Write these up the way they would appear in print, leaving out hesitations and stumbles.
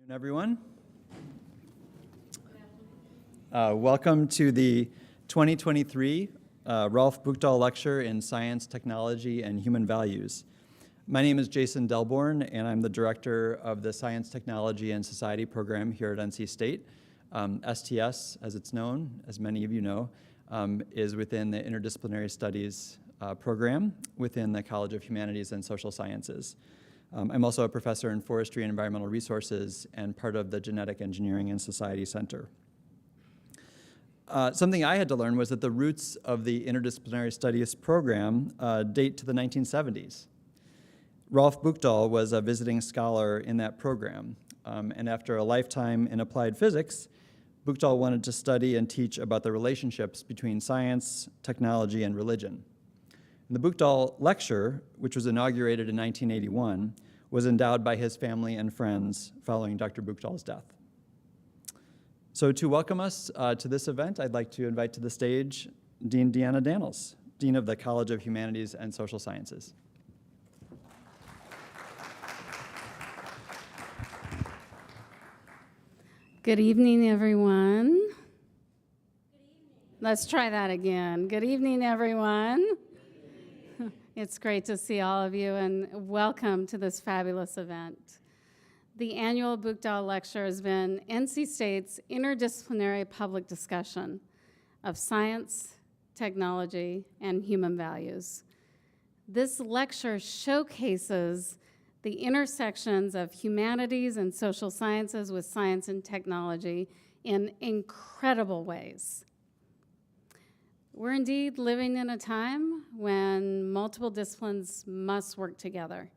Everyone. Welcome to the 2023 Rolf Buchdahl Lecture in Science, Technology, and Human Values. My name is Jason Delborn, and I'm the director of the Science, Technology, and Society program here at NC State. STS, as it's known, as many of you know, is within the Interdisciplinary Studies program within the College of Humanities and Social Sciences. I'm also a professor in forestry and environmental resources and part of the Genetic Engineering and Society Center. Something I had to learn was that the roots of the Interdisciplinary Studies program date to the 1970s. Rolf Buchdahl was a visiting scholar in that program, and after a lifetime in applied physics, Buchdahl wanted to study and teach about the relationships between science, technology, and religion. And the Buchdahl Lecture, which was inaugurated in 1981, was endowed by his family and friends following Dr. Buchdahl's death. So to welcome us to this event, I'd like to invite to the stage Dean Deanna Daniels, Dean of the College of Humanities and Social Sciences. Good evening, everyone. Good evening. Let's try that again. Good evening, everyone. It's great to see all of you, and welcome to this fabulous event. The annual Buchdahl Lecture has been NC State's interdisciplinary public discussion of science, technology, and human values. This lecture showcases the intersections of humanities and social sciences with science and technology in incredible ways. We're indeed living in a time when multiple disciplines must work together.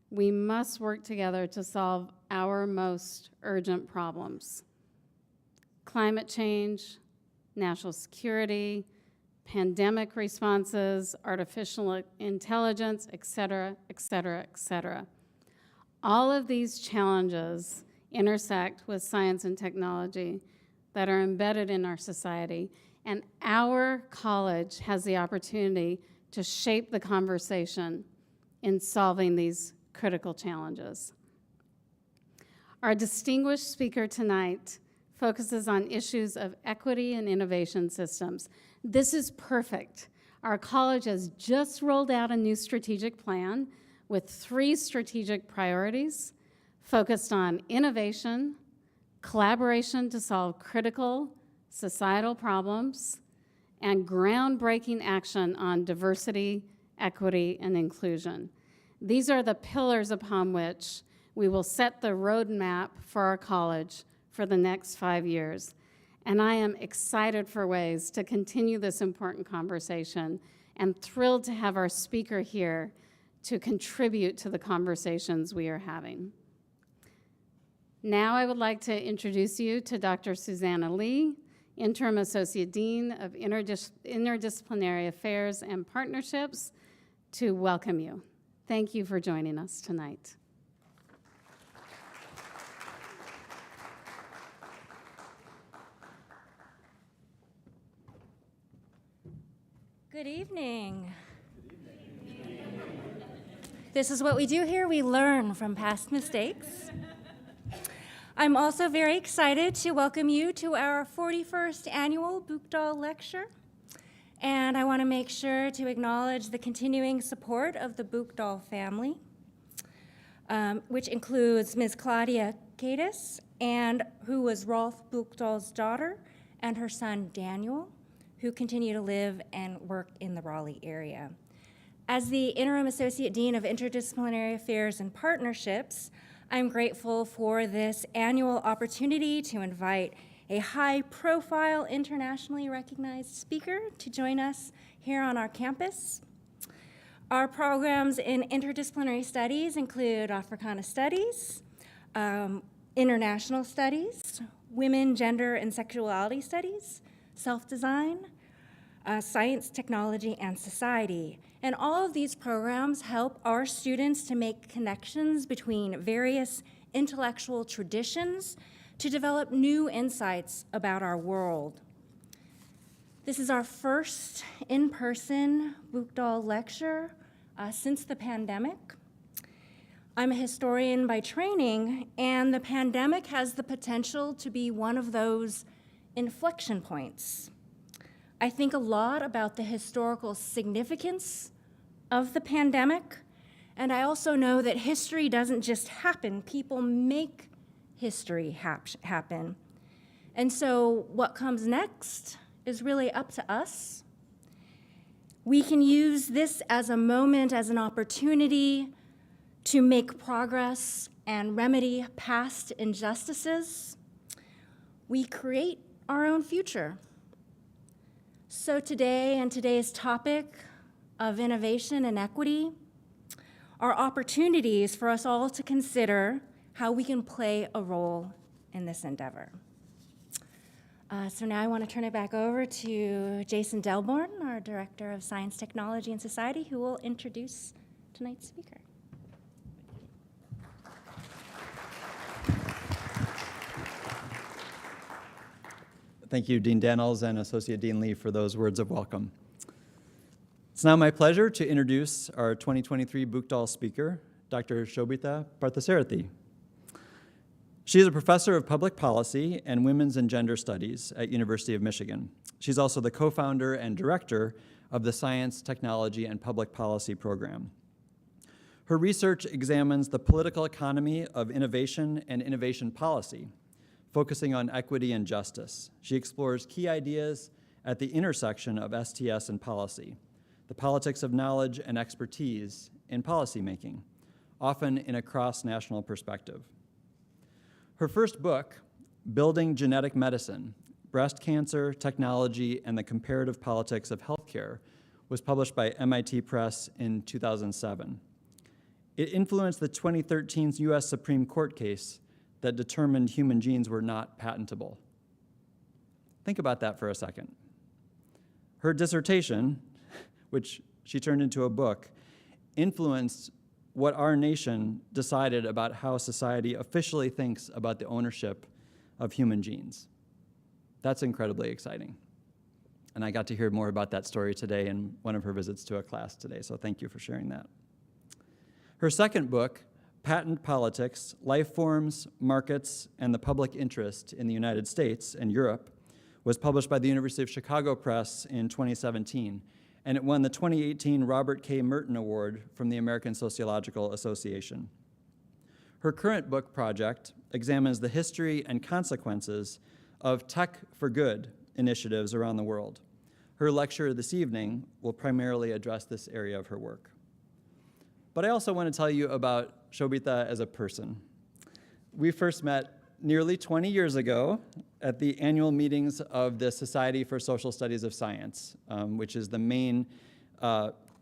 We must work together to solve our most urgent problems: climate change, national security, pandemic responses, artificial intelligence, et cetera, et cetera, et cetera. All of these challenges intersect with science and technology that are embedded in our society, and our college has the opportunity to shape the conversation in solving these critical challenges. Our distinguished speaker tonight focuses on issues of equity and innovation systems. This is perfect. Our college has just rolled out a new strategic plan with 3 strategic priorities focused on innovation, collaboration to solve critical societal problems, and groundbreaking action on diversity, equity, and inclusion. These are the pillars upon which we will set the roadmap for our college for the next 5 years. And I am excited for ways to continue this important conversation and thrilled to have our speaker here to contribute to the conversations we are having. Now I would like to introduce you to Dr. Susanna Lee, Interim Associate Dean of Interdisciplinary Affairs and Partnerships, to welcome you. Thank you for joining us tonight. Good evening. This is what we do here. We learn from past mistakes. I'm also very excited to welcome you to our 41st annual Buchdahl Lecture. And I want to make sure to acknowledge the continuing support of the Buchdahl family, which includes Ms. Claudia Cadis, and who was Rolf Buchdahl's daughter, and her son Daniel, who continue to live and work in the Raleigh area. As the Interim Associate Dean of Interdisciplinary Affairs and Partnerships, I'm grateful for this annual opportunity to invite a high-profile, internationally recognized speaker to join us here on our campus. Our programs in interdisciplinary studies include Africana Studies, International Studies, Women, Gender, and Sexuality Studies, Self-Design, Science, Technology, and Society. And all of these programs help our students to make connections between various intellectual traditions to develop new insights about our world. This is our first in-person Buchdahl Lecture since the pandemic. I'm a historian by training, and the pandemic has the potential to be one of those inflection points. I think a lot about the historical significance of the pandemic, and I also know that history doesn't just happen, people make history happen. And so what comes next is really up to us. We can use this as a moment, as an opportunity to make progress and remedy past injustices. We create our own future. So today and today's topic of innovation and equity are opportunities for us all to consider how we can play a role in this endeavor. So now I want to turn it back over to Jason Delborn, our Director of Science, Technology, and Society, who will introduce tonight's speaker. Thank you, Dean Daniels and Associate Dean Lee, for those words of welcome. It's now my pleasure to introduce our 2023 Buchdahl speaker, Dr. Shobita Parthasarathi. She is a professor of public policy and women's and gender studies at University of Michigan. She's also the co-founder and director of the Science, Technology, and Public Policy program. Her research examines the political economy of innovation and innovation policy, focusing on equity and justice. She explores key ideas at the intersection of STS and policy, the politics of knowledge and expertise in policymaking, often in a cross-national perspective. Her first book, Building Genetic Medicine, Breast Cancer, Technology, and the Comparative Politics of Healthcare, was published by MIT Press in 2007. It influenced the 2013 US Supreme Court case that determined human genes were not patentable. Think about that for a second. Her dissertation, which she turned into a book, influenced what our nation decided about how society officially thinks about the ownership of human genes. That's incredibly exciting. And I got to hear more about that story today in one of her visits to a class today, so thank you for sharing that. Her second book, Patent Politics, Life Forms, Markets, and the Public Interest in the United States and Europe, was published by the University of Chicago Press in 2017, and it won the 2018 Robert K. Merton Award from the American Sociological Association. Her current book project examines the history and consequences of Tech for Good initiatives around the world. Her lecture this evening will primarily address this area of her work. But I also want to tell you about Shobita as a person. We first met nearly 20 years ago at the annual meetings of the Society for Social Studies of Science, which is the main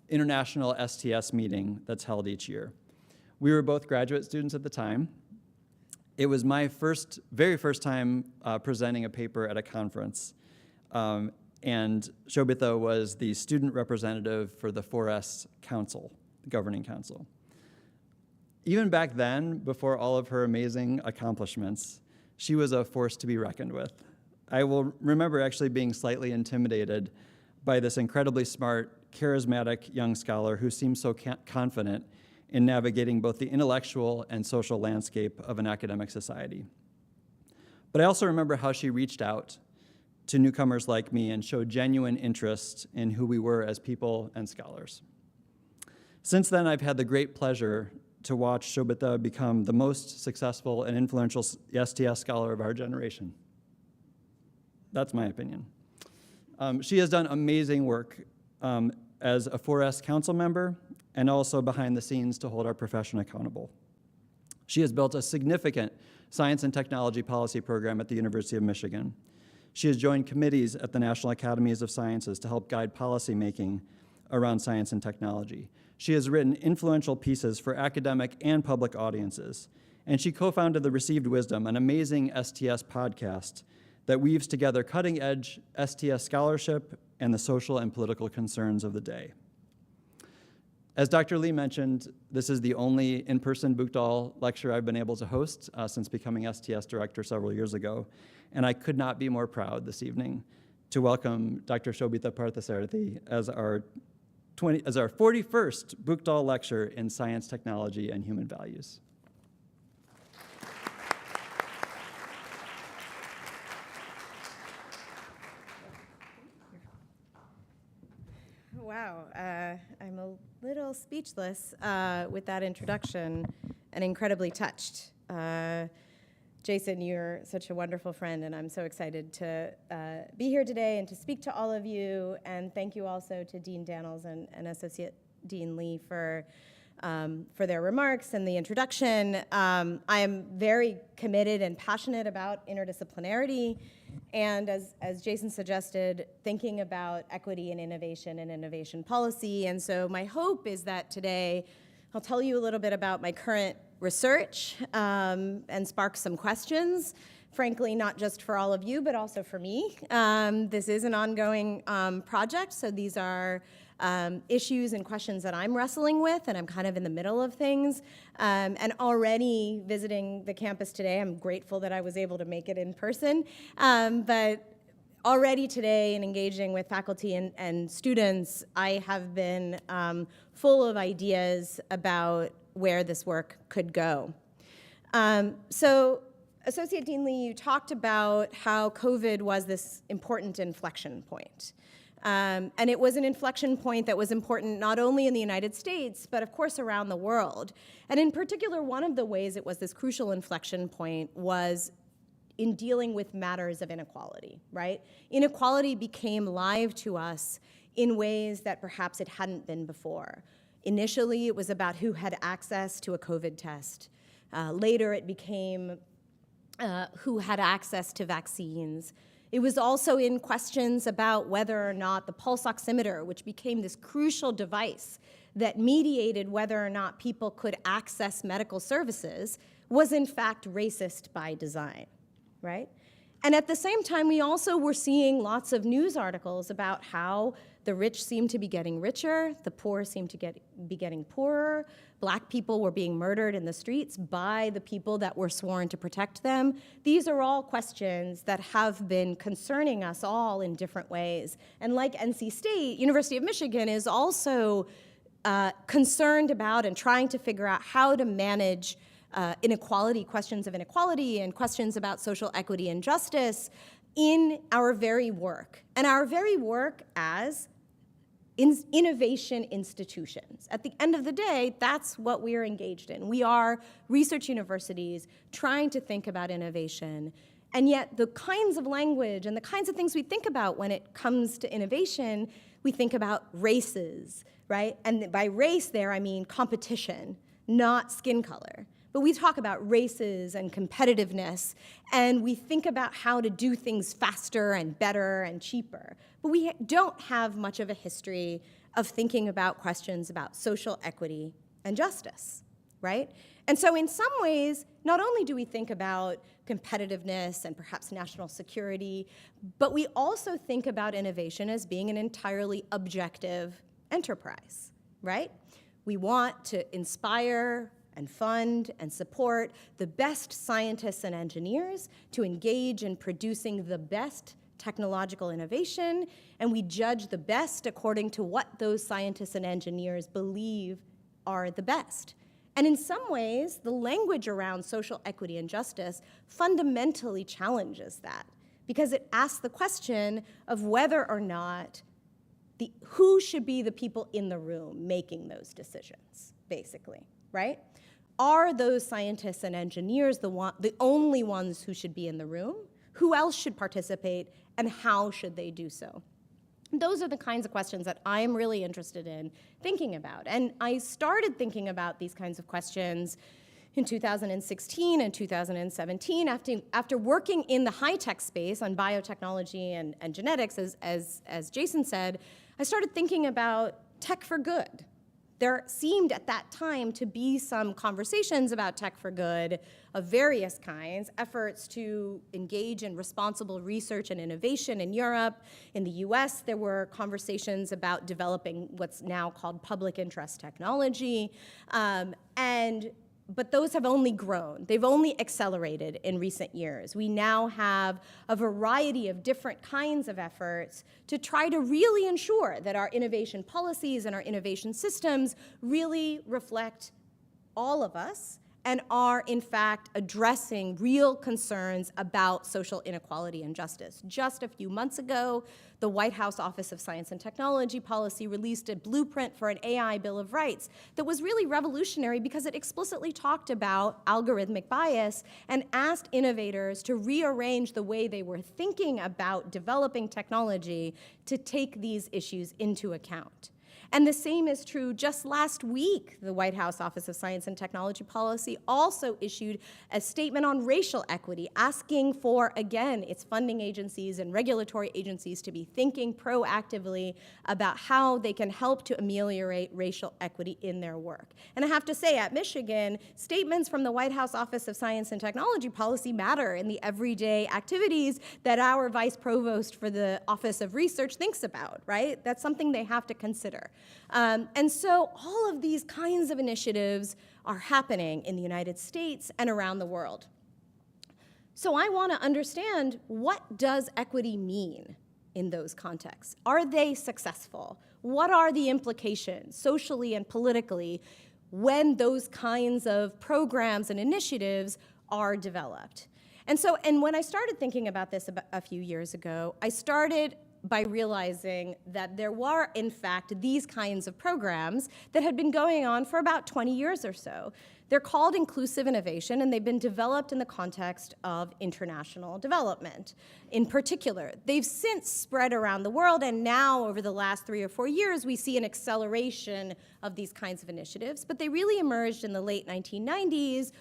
international STS meeting that's held each year. We were both graduate students at the time. It was my very first time presenting a paper at a conference, and Shobita was the student representative for the 4S Council, the governing council. Even back then, before all of her amazing accomplishments, she was a force to be reckoned with. I will remember actually being slightly intimidated by this incredibly smart, charismatic young scholar who seemed so confident in navigating both the intellectual and social landscape of an academic society. But I also remember how she reached out to newcomers like me and showed genuine interest in who we were as people and scholars. Since then, I've had the great pleasure to watch Shobita become the most successful and influential STS scholar of our generation. That's my opinion. She has done amazing work as a 4S council member and also behind the scenes to hold our profession accountable. She has built a significant science and technology policy program at the University of Michigan. She has joined committees at the National Academies of Sciences to help guide policy making around science and technology. She has written influential pieces for academic and public audiences, and she co-founded the Received Wisdom, an amazing STS podcast that weaves together cutting-edge STS scholarship and the social and political concerns of the day. As Dr. Lee mentioned, this is the only in-person Buchdahl lecture I've been able to host since becoming STS director several years ago, and I could not be more proud this evening to welcome Dr. Shobita Parthasarathi as our 41st Buchdahl Lecture in Science, Technology, and Human Values. Wow, I'm a little speechless with that introduction and incredibly touched. Jason, you're such a wonderful friend, and I'm so excited to be here today and to speak to all of you. And thank you also to Dean Daniels and Associate Dean Lee for their remarks and the introduction. I am very committed and passionate about interdisciplinarity, and as Jason suggested, thinking about equity and innovation policy. And so my hope is that today I'll tell you a little bit about my current research and spark some questions, frankly, not just for all of you, but also for me. This is an ongoing project, so these are issues and questions that I'm wrestling with, and I'm kind of in the middle of things. And already visiting the campus today, I'm grateful that I was able to make it in person. But already today, in engaging with faculty and students, I have been full of ideas about where this work could go. So Associate Dean Lee, you talked about how COVID was this important inflection point. And it was an inflection point that was important not only in the United States, but of course around the world. And in particular, one of the ways it was this crucial inflection point was in dealing with matters of inequality, right? Inequality became live to us in ways that perhaps it hadn't been before. Initially, it was about who had access to a COVID test. Later, it became who had access to vaccines. It was also in questions about whether or not the pulse oximeter, which became this crucial device that mediated whether or not people could access medical services, was in fact racist by design, right? And at the same time, we also were seeing lots of news articles about how the rich seemed to be getting richer, the poor seemed to be getting poorer, Black people were being murdered in the streets by the people that were sworn to protect them. These are all questions that have been concerning us all in different ways. And like NC State, University of Michigan is also concerned about and trying to figure out how to manage inequality, questions of inequality, and questions about social equity and justice in our very work. And our very work as innovation institutions. At the end of the day, that's what we're engaged in. We are research universities trying to think about innovation. And yet the kinds of language and the kinds of things we think about when it comes to innovation, we think about races, right? And by race there, I mean competition, not skin color. But we talk about races and competitiveness, and we think about how to do things faster and better and cheaper. But we don't have much of a history of thinking about questions about social equity and justice, right? And so in some ways, not only do we think about competitiveness and perhaps national security, but we also think about innovation as being an entirely objective enterprise, right? We want to inspire and fund and support the best scientists and engineers to engage in producing the best technological innovation, and we judge the best according to what those scientists and engineers believe are the best. And in some ways, the language around social equity and justice fundamentally challenges that, because it asks the question of whether or not who should be the people in the room making those decisions, basically, right? Are those scientists and engineers the only ones who should be in the room? Who else should participate, and how should they do so? Those are the kinds of questions that I'm really interested in thinking about. And I started thinking about these kinds of questions in 2016 and 2017 after working in the high-tech space on biotechnology and genetics, as Jason said. I started thinking about tech for good. There seemed at that time to be some conversations about tech for good of various kinds, efforts to engage in responsible research and innovation in Europe. In the US, there were conversations about developing what's now called public interest technology. And but those have only grown. They've only accelerated in recent years. We now have a variety of different kinds of efforts to try to really ensure that our innovation policies and our innovation systems really reflect all of us and are, in fact, addressing real concerns about social inequality and justice. Just a few months ago, the White House Office of Science and Technology Policy released a blueprint for an AI Bill of Rights that was really revolutionary because it explicitly talked about algorithmic bias and asked innovators to rearrange the way they were thinking about developing technology to take these issues into account. And the same is true just last week. The White House Office of Science and Technology Policy also issued a statement on racial equity, asking for, again, its funding agencies and regulatory agencies to be thinking proactively about how they can help to ameliorate racial equity in their work. And I have to say, at Michigan, statements from the White House Office of Science and Technology Policy matter in the everyday activities that our vice provost for the Office of Research thinks about, right? That's something they have to consider. And so all of these kinds of initiatives are happening in the United States and around the world. So I want to understand, what does equity mean in those contexts? Are they successful? What are the implications socially and politically when those kinds of programs and initiatives are developed? And when I started thinking about this a few years ago, I started by realizing that there were, in fact, these kinds of programs that had been going on for about 20 years or so. They're called inclusive innovation, and they've been developed in the context of international development. In particular, they've since spread around the world, and now, over the last 3 or 4 years, we see an acceleration of these kinds of initiatives. But they really emerged in the late 1990s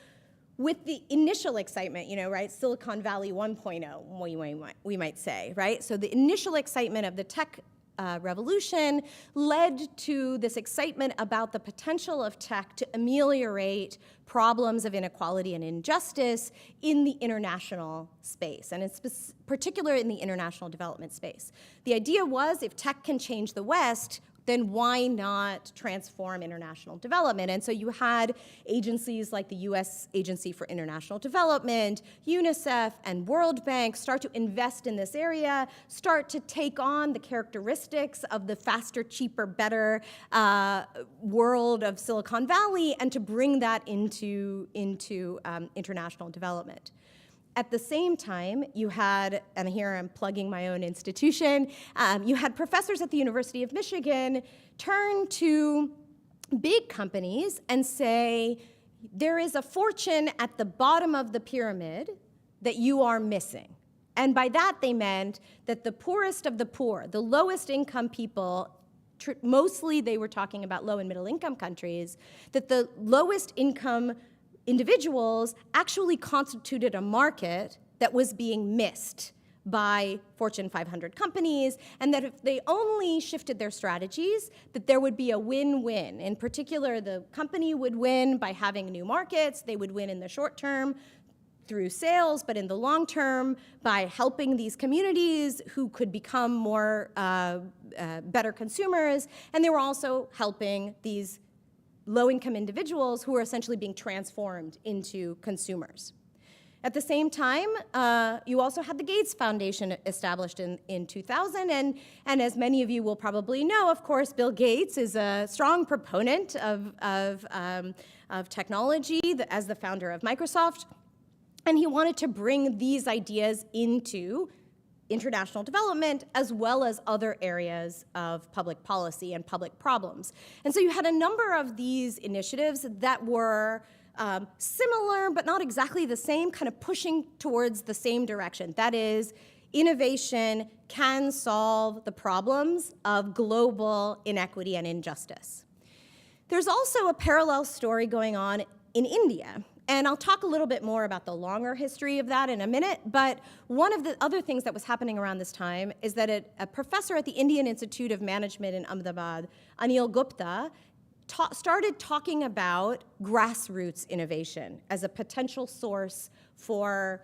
with the initial excitement, right? Silicon Valley 1.0, we might say, right? So the initial excitement of the tech revolution led to this excitement about the potential of tech to ameliorate problems of inequality and injustice in the international space, and in particular in the international development space. The idea was, if tech can change the West, then why not transform international development? And so you had agencies like the US Agency for International Development, UNICEF, and World Bank start to invest in this area, start to take on the characteristics of the faster, cheaper, better world of Silicon Valley, and to bring that into international development. At the same time, you had, and here I'm plugging my own institution, you had professors at the University of Michigan turn to big companies and say, there is a fortune at the bottom of the pyramid that you are missing. And by that they meant that the poorest of the poor, the lowest income people, mostly they were talking about low and middle income countries, that the lowest income individuals actually constituted a market that was being missed by Fortune 500 companies, and that if they only shifted their strategies, that there would be a win-win. In particular, the company would win by having new markets. They would win in the short term through sales, but in the long term by helping these communities who could become more better consumers, and they were also helping these low-income individuals who are essentially being transformed into consumers. At the same time, you also had the Gates Foundation established in 2000, and as many of you will probably know, of course, Bill Gates is a strong proponent of technology as the founder of Microsoft, and he wanted to bring these ideas into international development, as well as other areas of public policy and public problems. And so you had a number of these initiatives that were similar, but not exactly the same, kind of pushing towards the same direction. That is, innovation can solve the problems of global inequity and injustice. There's also a parallel story going on in India. And I'll talk a little bit more about the longer history of that in a minute, but one of the other things that was happening around this time is that a professor at the Indian Institute of Management in Ahmedabad, Anil Gupta, started talking about grassroots innovation as a potential source for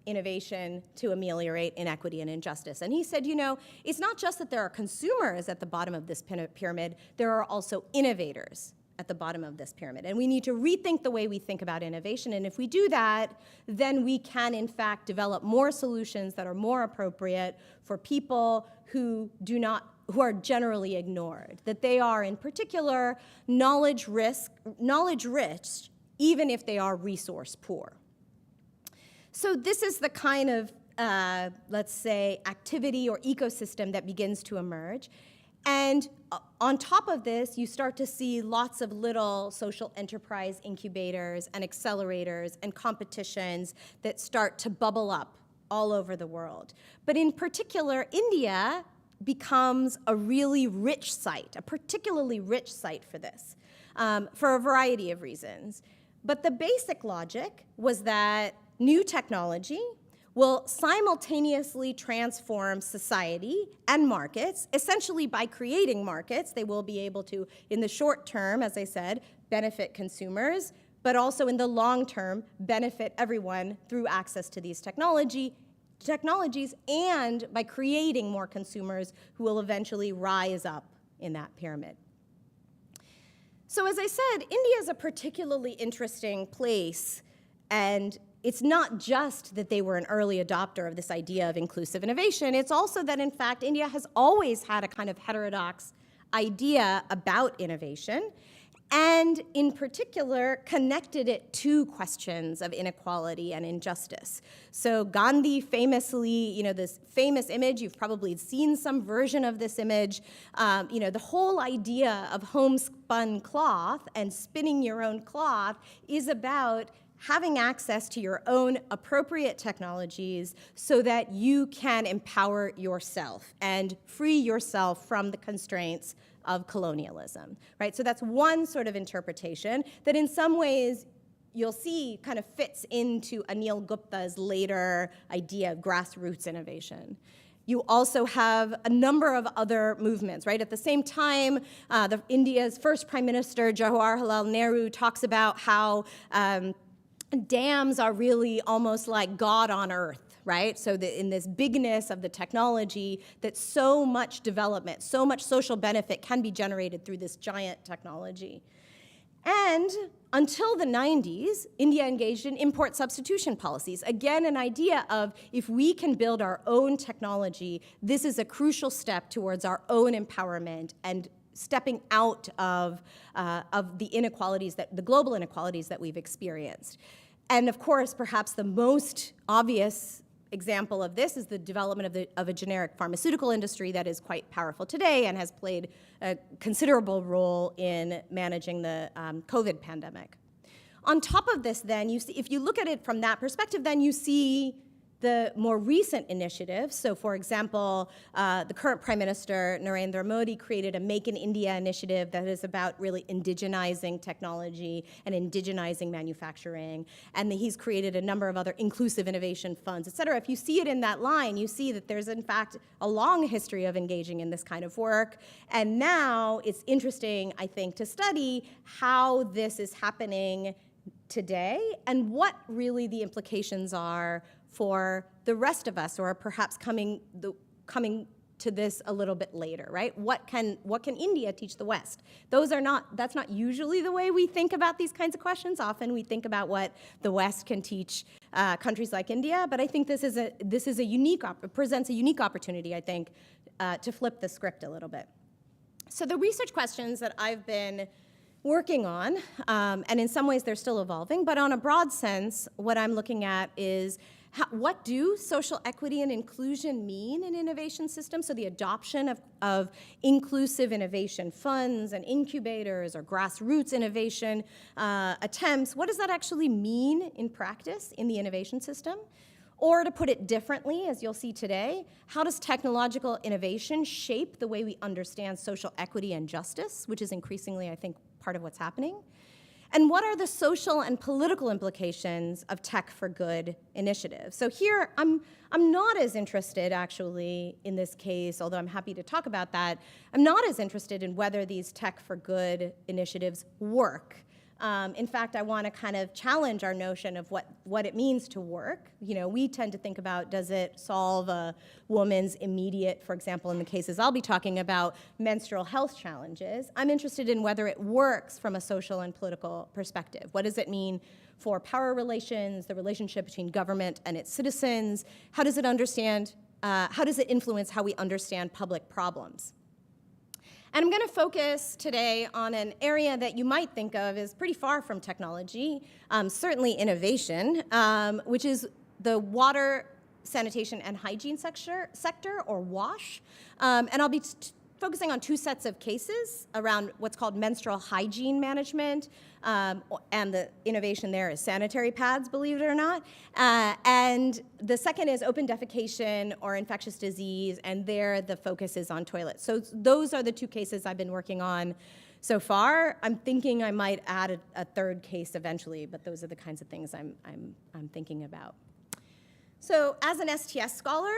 innovation to ameliorate inequity and injustice. And he said, it's not just that there are consumers at the bottom of this pyramid, there are also innovators at the bottom of this pyramid. And we need to rethink the way we think about innovation. And if we do that, then we can, in fact, develop more solutions that are more appropriate for people who are generally ignored, that they are, in particular, knowledge rich, even if they are resource poor. So this is the kind of, let's say, activity or ecosystem that begins to emerge. And on top of this, you start to see lots of little social enterprise incubators and accelerators and competitions that start to bubble up all over the world. But in particular, India becomes a really rich site, a particularly rich site for this, for a variety of reasons. But the basic logic was that new technology will simultaneously transform society and markets. Essentially, by creating markets, they will be able to, in the short term, as I said, benefit consumers, but also in the long term, benefit everyone through access to these technologies, and by creating more consumers who will eventually rise up in that pyramid. So as I said, India is a particularly interesting place, and it's not just that they were an early adopter of this idea of inclusive innovation, it's also that, in fact, India has always had a kind of heterodox idea about innovation, and in particular, connected it to questions of inequality and injustice. So Gandhi famously, this famous image, you've probably seen some version of this image, the whole idea of homespun cloth and spinning your own cloth is about having access to your own appropriate technologies so that you can empower yourself and free yourself from the constraints of colonialism, right? So that's one sort of interpretation that in some ways you'll see kind of fits into Anil Gupta's later idea of grassroots innovation. You also have a number of other movements, right? At the same time, India's first Prime Minister, Jawaharlal Nehru, talks about how dams are really almost like God on earth, right? So that in this bigness of the technology, that so much development, so much social benefit can be generated through this giant technology. And until the 90s, India engaged in import substitution policies. Again, an idea of if we can build our own technology, this is a crucial step towards our own empowerment and stepping out of the inequalities, the global inequalities that we've experienced. And of course, perhaps the most obvious example of this is the development of a generic pharmaceutical industry that is quite powerful today and has played a considerable role in managing the COVID pandemic. On top of this, then, if you look at it from that perspective, then you see the more recent initiatives. So for example, the current Prime Minister, Narendra Modi, created a Make in India initiative that is about really indigenizing technology and indigenizing manufacturing. And he's created a number of other inclusive innovation funds, et cetera. If you see it in that line, you see that there's in fact a long history of engaging in this kind of work. And now it's interesting, I think, to study how this is happening today and what really the implications are for the rest of us, or perhaps coming to this a little bit later, right? What can India teach the West? That's not usually the way we think about these kinds of questions. Often we think about what the West can teach countries like India, but I think this presents a unique opportunity, I think, to flip the script a little bit. So the research questions that I've been working on, and in some ways they're still evolving, but on a broad sense, what I'm looking at is what do social equity and inclusion mean in innovation systems? So the adoption of inclusive innovation funds and incubators or grassroots innovation attempts, what does that actually mean in practice in the innovation system? Or to put it differently, as you'll see today, how does technological innovation shape the way we understand social equity and justice, which is increasingly, I think, part of what's happening? And what are the social and political implications of tech for good initiatives? So here, I'm not as interested, actually, in this case, although I'm happy to talk about that. I'm not as interested in whether these tech for good initiatives work. In fact, I want to kind of challenge our notion of what it means to work. You know, we tend to think about, does it solve a woman's immediate, for example, in the cases I'll be talking about, menstrual health challenges. I'm interested in whether it works from a social and political perspective. What does it mean for power relations, the relationship between government and its citizens? How does it influence how we understand public problems? And I'm going to focus today on an area that you might think of as pretty far from technology, certainly innovation, which is the water, sanitation, and hygiene sector, or WASH. And I'll be focusing on two sets of cases around what's called menstrual hygiene management, and the innovation there is sanitary pads, believe it or not. And the second is open defecation or infectious disease, and there the focus is on toilets. So those are the two cases I've been working on so far. I'm thinking I might add a third case eventually, but those are the kinds of things I'm thinking about. So as an STS scholar,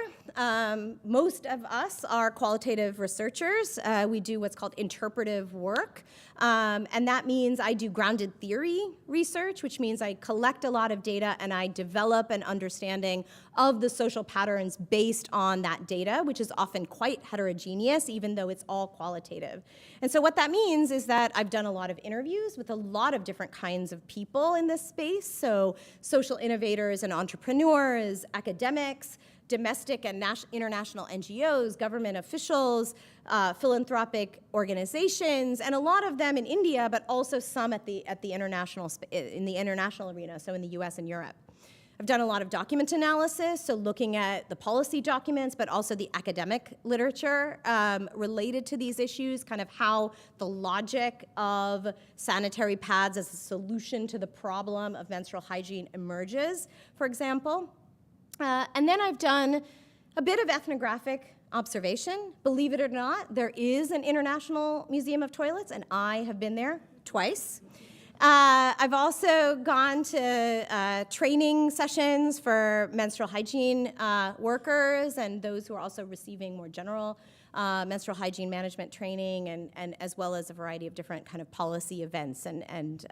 most of us are qualitative researchers. We do what's called interpretive work. And that means I do grounded theory research, which means I collect a lot of data and I develop an understanding of the social patterns based on that data, which is often quite heterogeneous, even though it's all qualitative. And so what that means is that I've done a lot of interviews with a lot of different kinds of people in this space, so social innovators and entrepreneurs, academics, domestic and international NGOs, government officials, philanthropic organizations, and a lot of them in India, but also some in the international arena, so in the US and Europe. I've done a lot of document analysis, so looking at the policy documents, but also the academic literature related to these issues, kind of how the logic of sanitary pads as a solution to the problem of menstrual hygiene emerges, for example. And then I've done a bit of ethnographic observation. Believe it or not, there is an International Museum of Toilets, and I have been there twice. I've also gone to training sessions for menstrual hygiene workers and those who are also receiving more general menstrual hygiene management training, and as well as a variety of different kind of policy events and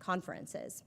conferences.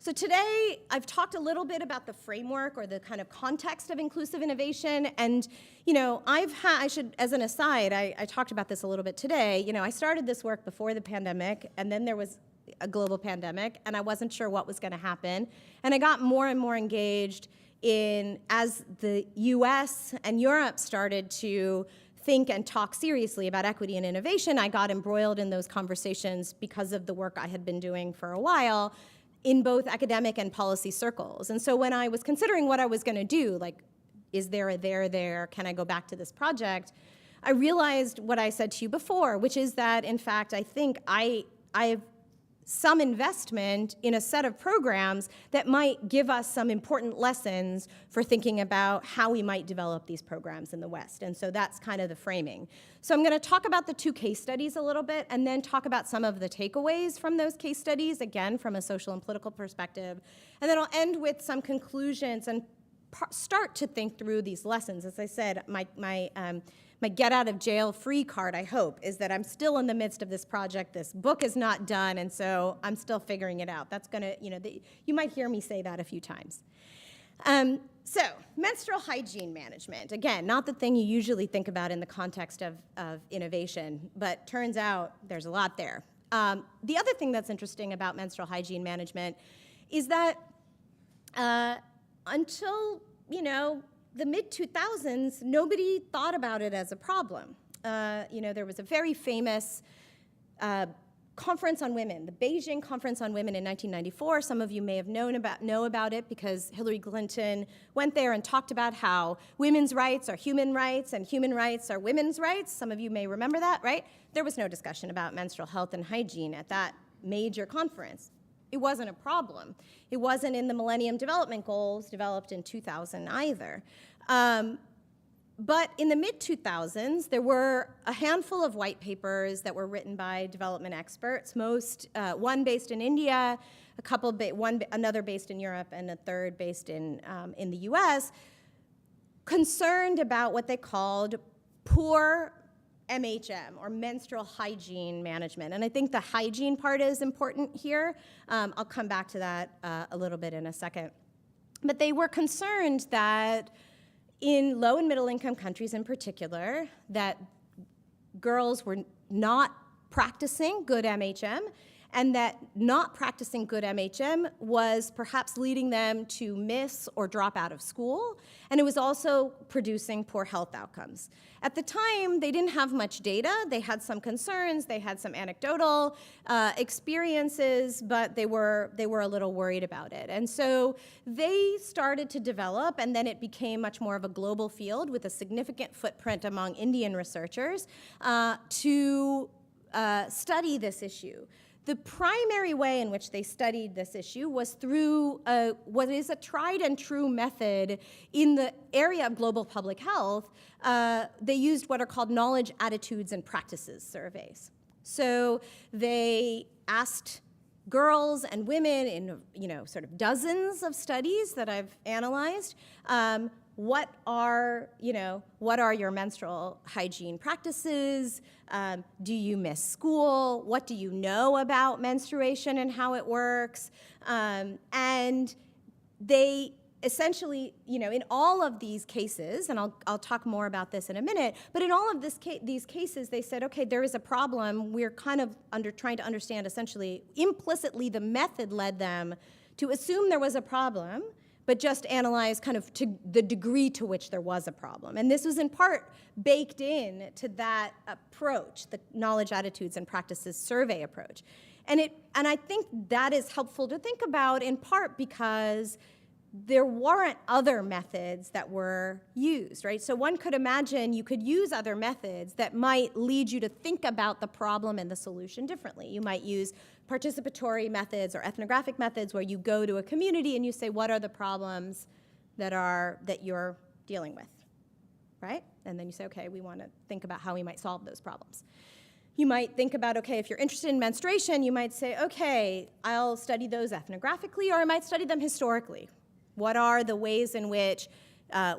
So today, I've talked a little bit about the framework or the kind of context of inclusive innovation, and you know, I should, as an aside, I talked about this a little bit today. You know, I started this work before the pandemic, and then there was a global pandemic, and I wasn't sure what was going to happen, and I got more and more engaged as the US and Europe started to think and talk seriously about equity and innovation. I got embroiled in those conversations because of the work I had been doing for a while in both academic and policy circles. And so when I was considering what I was going to do, like, is there a there, can I go back to this project, I realized what I said to you before, which is that, in fact, I think I have some investment in a set of programs that might give us some important lessons for thinking about how we might develop these programs in the West. And so that's kind of the framing. So I'm going to talk about the two case studies a little bit, and then talk about some of the takeaways from those case studies, again, from a social and political perspective. And then I'll end with some conclusions and start to think through these lessons. As I said, my get out of jail free card, I hope, is that I'm still in the midst of this project. This book is not done, and so I'm still figuring it out. That's gonna, you know, you might hear me say that a few times. So menstrual hygiene management, again, not the thing you usually think about in the context of innovation, but turns out there's a lot there. The other thing that's interesting about menstrual hygiene management is that until, you know, the mid-2000s, nobody thought about it as a problem. You know, there was a very famous conference on women, the Beijing Conference on Women in 1994. Some of you may have know about it because Hillary Clinton went there and talked about how women's rights are human rights and human rights are women's rights. Some of you may remember that, right? There was no discussion about menstrual health and hygiene at that major conference. It wasn't a problem. It wasn't in the Millennium Development Goals developed in 2000 either. But in the mid-2000s, there were a handful of white papers that were written by development experts, one based in India, another based in Europe, and a third based in the US, concerned about what they called poor MHM, or menstrual hygiene management. And I think the hygiene part is important here. I'll come back to that a little bit in a second. But they were concerned that in low and middle income countries in particular, that girls were not practicing good MHM, and that not practicing good MHM was perhaps leading them to miss or drop out of school, and it was also producing poor health outcomes. At the time, they didn't have much data. They had some concerns, they had some anecdotal experiences, but they were a little worried about it. And so they started to develop, and then it became much more of a global field with a significant footprint among Indian researchers to study this issue. The primary way in which they studied this issue was through what is a tried and true method in the area of global public health. They used what are called knowledge, attitudes, and practices surveys. So they asked girls and women in sort of dozens of studies that I've analyzed, what are your menstrual hygiene practices? Do you miss school? What do you know about menstruation and how it works? And they essentially, in all of these cases, and I'll talk more about this in a minute, but in all of these cases, they said, okay, there is a problem. We're kind of trying to understand, essentially, implicitly, the method led them to assume there was a problem, but just analyze kind of to the degree to which there was a problem. And this was in part baked in to that approach, the knowledge, attitudes, and practices survey approach. And I think that is helpful to think about, in part because there weren't other methods that were used, right? So one could imagine you could use other methods that might lead you to think about the problem and the solution differently. You might use participatory methods or ethnographic methods where you go to a community and you say, what are the problems that you're dealing with, right? And then you say, okay, we want to think about how we might solve those problems. You might think about, okay, if you're interested in menstruation, you might say, okay, I'll study those ethnographically, or I might study them historically. What are the ways in which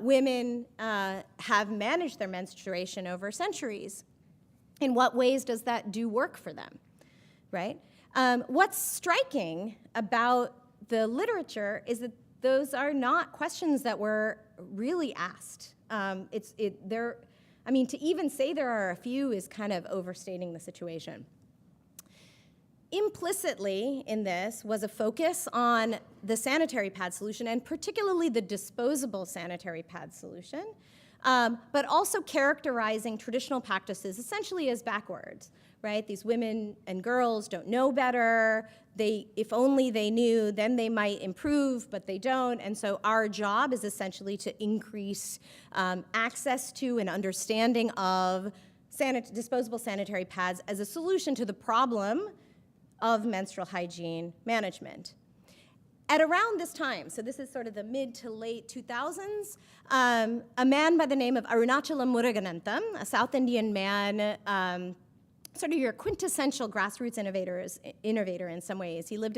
women have managed their menstruation over centuries? In what ways does that do work for them, right? What's striking about the literature is that those are not questions that were really asked. To even say there are a few is kind of overstating the situation. Implicitly in this was a focus on the sanitary pad solution, and particularly the disposable sanitary pad solution, but also characterizing traditional practices essentially as backwards, right? These women and girls don't know better. If only they knew, then they might improve, but they don't. And so our job is essentially to increase access to and understanding of disposable sanitary pads as a solution to the problem of menstrual hygiene management. At around this time, so this is sort of the mid to late 2000s, a man by the name of Arunachalam Muruganantham, a South Indian man, sort of your quintessential grassroots innovator in some ways. He lives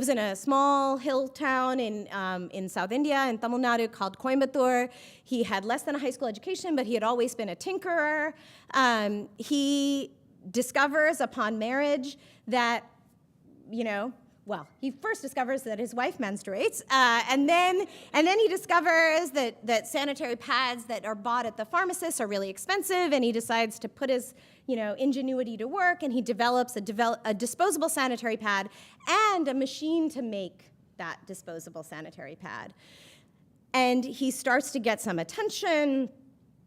in a small hill town in South India, in Tamil Nadu, called Coimbatore. He had less than a high school education, but he had always been a tinkerer. He discovers upon marriage that, he first discovers that his wife menstruates, and then he discovers that sanitary pads that are bought at the pharmacist are really expensive, and he decides to put his ingenuity to work, and he develops a disposable sanitary pad and a machine to make that disposable sanitary pad. And he starts to get some attention.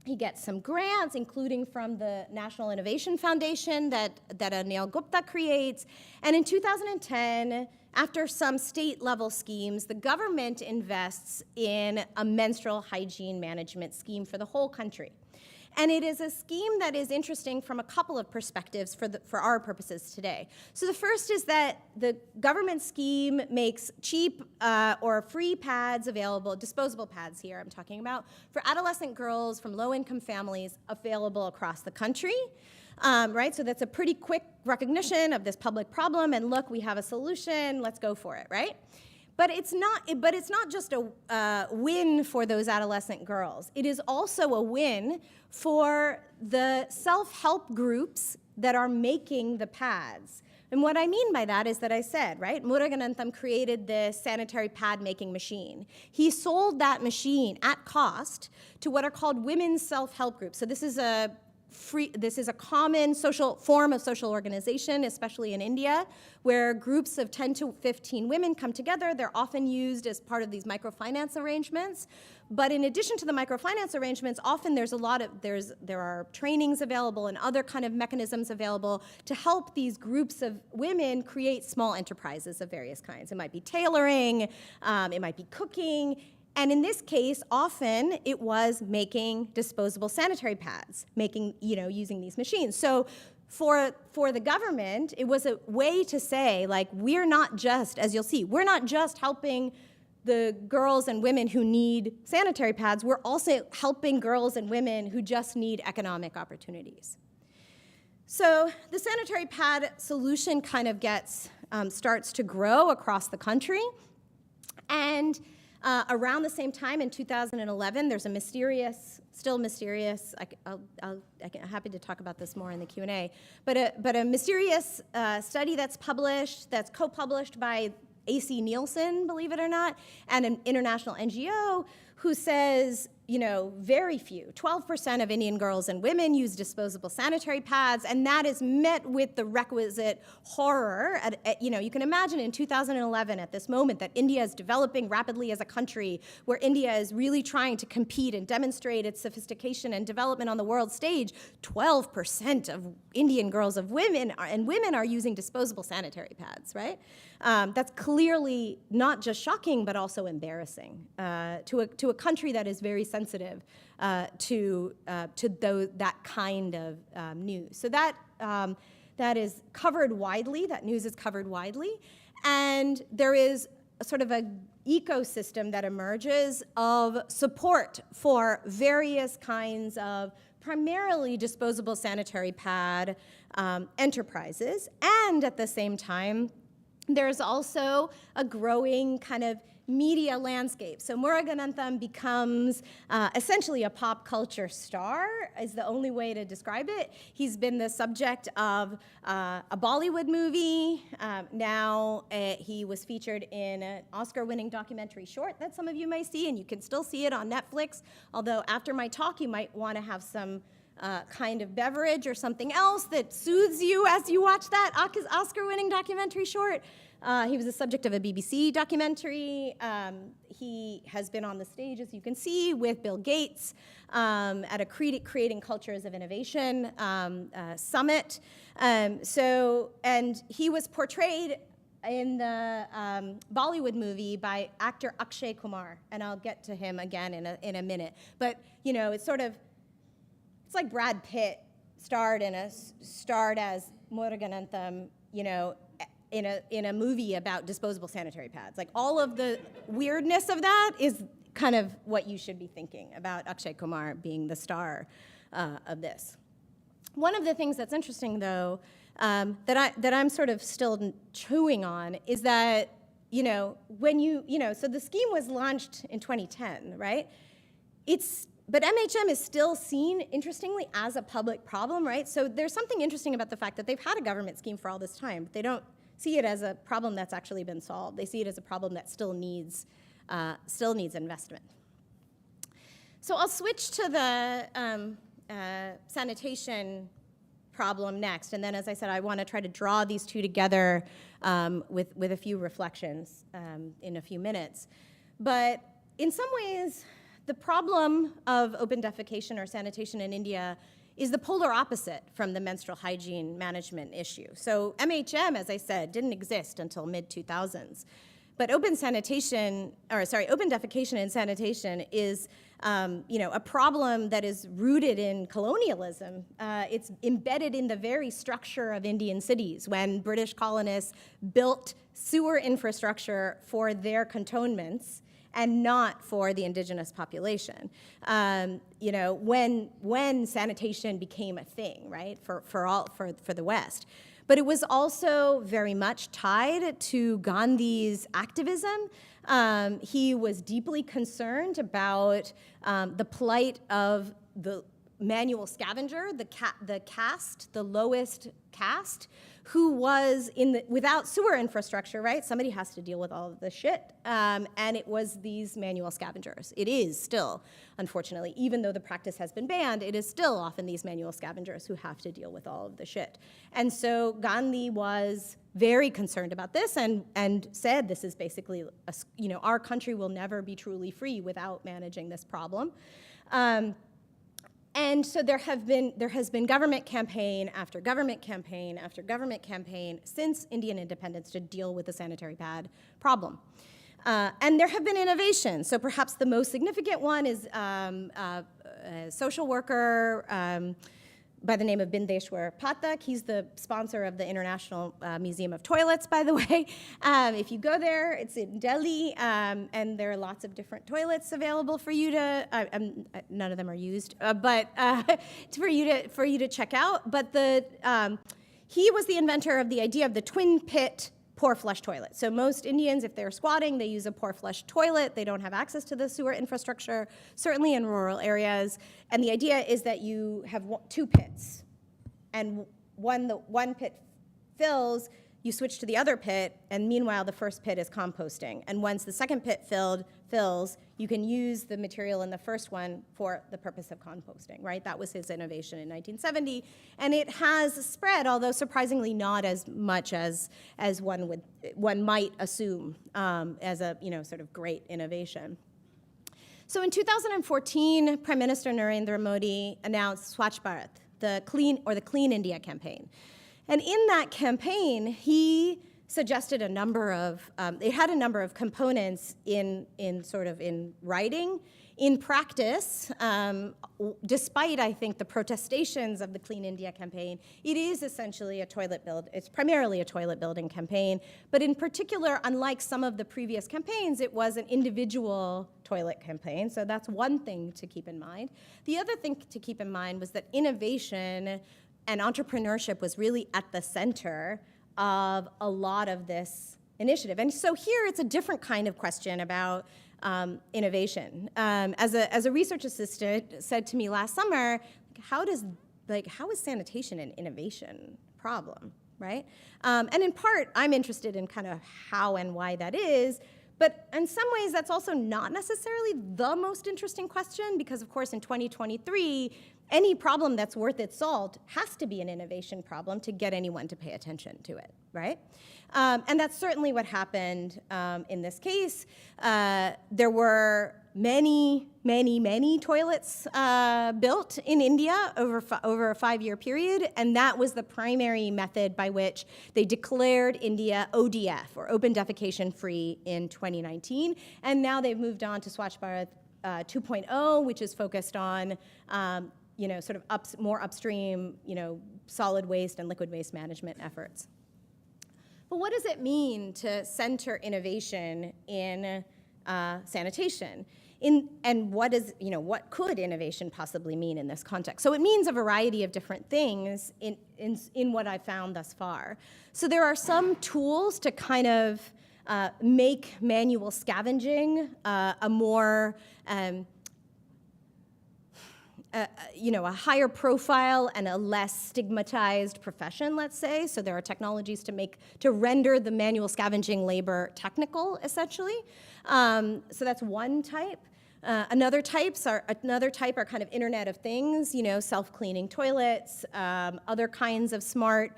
He gets some grants, including from the National Innovation Foundation that Anil Gupta creates. And in 2010, after some state-level schemes, the government invests in a menstrual hygiene management scheme for the whole country. And it is a scheme that is interesting from a couple of perspectives for our purposes today. So the first is that the government scheme makes cheap or free pads available, disposable pads here I'm talking about, for adolescent girls from low-income families available across the country. Right, so that's a pretty quick recognition of this public problem, and look, we have a solution, let's go for it, right? But it's not just a win for those adolescent girls. It is also a win for the self-help groups that are making the pads. And what I mean by that is that I said, right, Muruganantham created this sanitary pad making machine. He sold that machine at cost to what are called women's self-help groups. So this is a common form of social organization, especially in India, where groups of 10 to 15 women come together. They're often used as part of these microfinance arrangements. But in addition to the microfinance arrangements, often there are trainings available and other kind of mechanisms available to help these groups of women create small enterprises of various kinds. It might be tailoring, it might be cooking. And in this case, often it was making disposable sanitary pads, using these machines. So for the government, it was a way to say, like, we're not just, as you'll see, we're not just helping the girls and women who need sanitary pads, we're also helping girls and women who just need economic opportunities. So the sanitary pad solution kind of starts to grow across the country. And around the same time, in 2011, there's a still mysterious, I'm happy to talk about this more in the Q&A, but a mysterious study that's co-published by A.C. Nielsen, believe it or not, and an international NGO who says, very few, 12% of Indian girls and women use disposable sanitary pads, and that is met with the requisite horror. You can imagine in 2011, at this moment, that India is developing rapidly as a country, where India is really trying to compete and demonstrate its sophistication and development on the world stage. 12% of Indian girls and women are using disposable sanitary pads, right? That's clearly not just shocking, but also embarrassing to a country that is very sensitive to that kind of news. So that is covered widely. That news is covered widely, and there is sort of an ecosystem that emerges of support for various kinds of primarily disposable sanitary pad enterprises, and at the same time, there's also a growing kind of media landscape. So Muruganantham becomes essentially a pop culture star, is the only way to describe it. He's been the subject of a Bollywood movie. Now he was featured in an Oscar-winning documentary short that some of you may see, and you can still see it on Netflix, although after my talk you might want to have some kind of beverage or something else that soothes you as you watch that Oscar-winning documentary short. He was the subject of a BBC documentary. He has been on the stage, as you can see, with Bill Gates at a Creating Cultures of Innovation summit. And he was portrayed in the Bollywood movie by actor Akshay Kumar, and I'll get to him again in a minute. But it's like Brad Pitt starred as Muruganantham, in a movie about disposable sanitary pads. Like, all of the weirdness of that is kind of what you should be thinking about Akshay Kumar being the star of this. One of the things that's interesting, though, that I'm sort of still chewing on is that, so the scheme was launched in 2010, right? But MHM is still seen, interestingly, as a public problem, right? So there's something interesting about the fact that they've had a government scheme for all this time, but they don't see it as a problem that's actually been solved. They see it as a problem that still needs investment. So I'll switch to the sanitation problem next, and then, as I said, I want to try to draw these two together with a few reflections in a few minutes. But in some ways, the problem of open defecation or sanitation in India is the polar opposite from the menstrual hygiene management issue. So MHM, as I said, didn't exist until mid-2000s. But open defecation and sanitation is a problem that is rooted in colonialism. It's embedded in the very structure of Indian cities when British colonists built sewer infrastructure for their cantonments and not for the indigenous population. When sanitation became a thing, right, for the West. But it was also very much tied to Gandhi's activism. He was deeply concerned about the plight of the manual scavenger, the lowest caste, who was without sewer infrastructure, right? Somebody has to deal with all of the shit. And it was these manual scavengers. It is still, unfortunately, even though the practice has been banned, it is still often these manual scavengers who have to deal with all of the shit. And so Gandhi was very concerned about this and said this is basically, our country will never be truly free without managing this problem. And so there has been government campaign after government campaign after government campaign since Indian independence to deal with the sanitary pad problem. And there have been innovations. So perhaps the most significant one is a social worker by the name of Bindeshwar Pathak. He's the sponsor of the International Museum of Toilets, by the way. If you go there, it's in Delhi, and there are lots of different toilets available for you to, none of them are used, but for you to check out. But he was the inventor of the idea of the twin pit pour flush toilet. So most Indians, if they're squatting, they use a pour flush toilet. They don't have access to the sewer infrastructure, certainly in rural areas. And the idea is that you have two pits. And when the one pit fills, you switch to the other pit, and meanwhile, the first pit is composting. And once the second pit fills, you can use the material in the first one for the purpose of composting, right? That was his innovation in 1970. And it has spread, although surprisingly not as much as one might assume as a sort of great innovation. So in 2014, Prime Minister Narendra Modi announced Swachh Bharat, the Clean India campaign. And in that campaign, he suggested a number of, it had a number of components in writing. In practice, despite, I think, the protestations of the Clean India campaign, it is essentially it's primarily a toilet building campaign. But in particular, unlike some of the previous campaigns, it was an individual toilet campaign. So that's one thing to keep in mind. The other thing to keep in mind was that innovation and entrepreneurship was really at the center of a lot of this initiative. And so here it's a different kind of question about innovation. As a research assistant said to me last summer, how is sanitation an innovation problem, right? And in part, I'm interested in kind of how and why that is. But in some ways, that's also not necessarily the most interesting question, because of course in 2023, any problem that's worth its salt has to be an innovation problem to get anyone to pay attention to it, right? And that's certainly what happened in this case. There were many toilets built in India over a 5-year period, and that was the primary method by which they declared India ODF, or open defecation free, in 2019. And now they've moved on to Swachh Bharat 2.0, which is focused on more upstream, solid waste and liquid waste management efforts. But what does it mean to center innovation in sanitation? And what could innovation possibly mean in this context? So it means a variety of different things in what I've found thus far. So there are some tools to kind of make manual scavenging a more a higher profile and a less stigmatized profession, let's say. So there are technologies to render the manual scavenging labor technical, essentially. So that's one type. Another type are kind of Internet of Things, self-cleaning toilets, other kinds of smart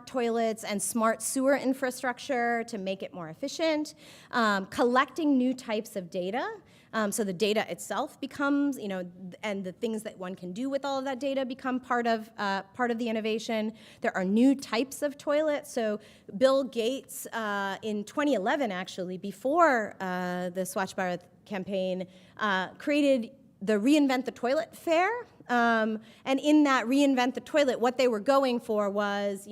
toilets and smart sewer infrastructure to make it more efficient, collecting new types of data. So the data itself becomes, and the things that one can do with all of that data become part of the innovation. There are new types of toilets. So Bill Gates, in 2011, actually, before the Swachh Bharat campaign, created the Reinvent the Toilet Fair. And in that Reinvent the Toilet, what they were going for was,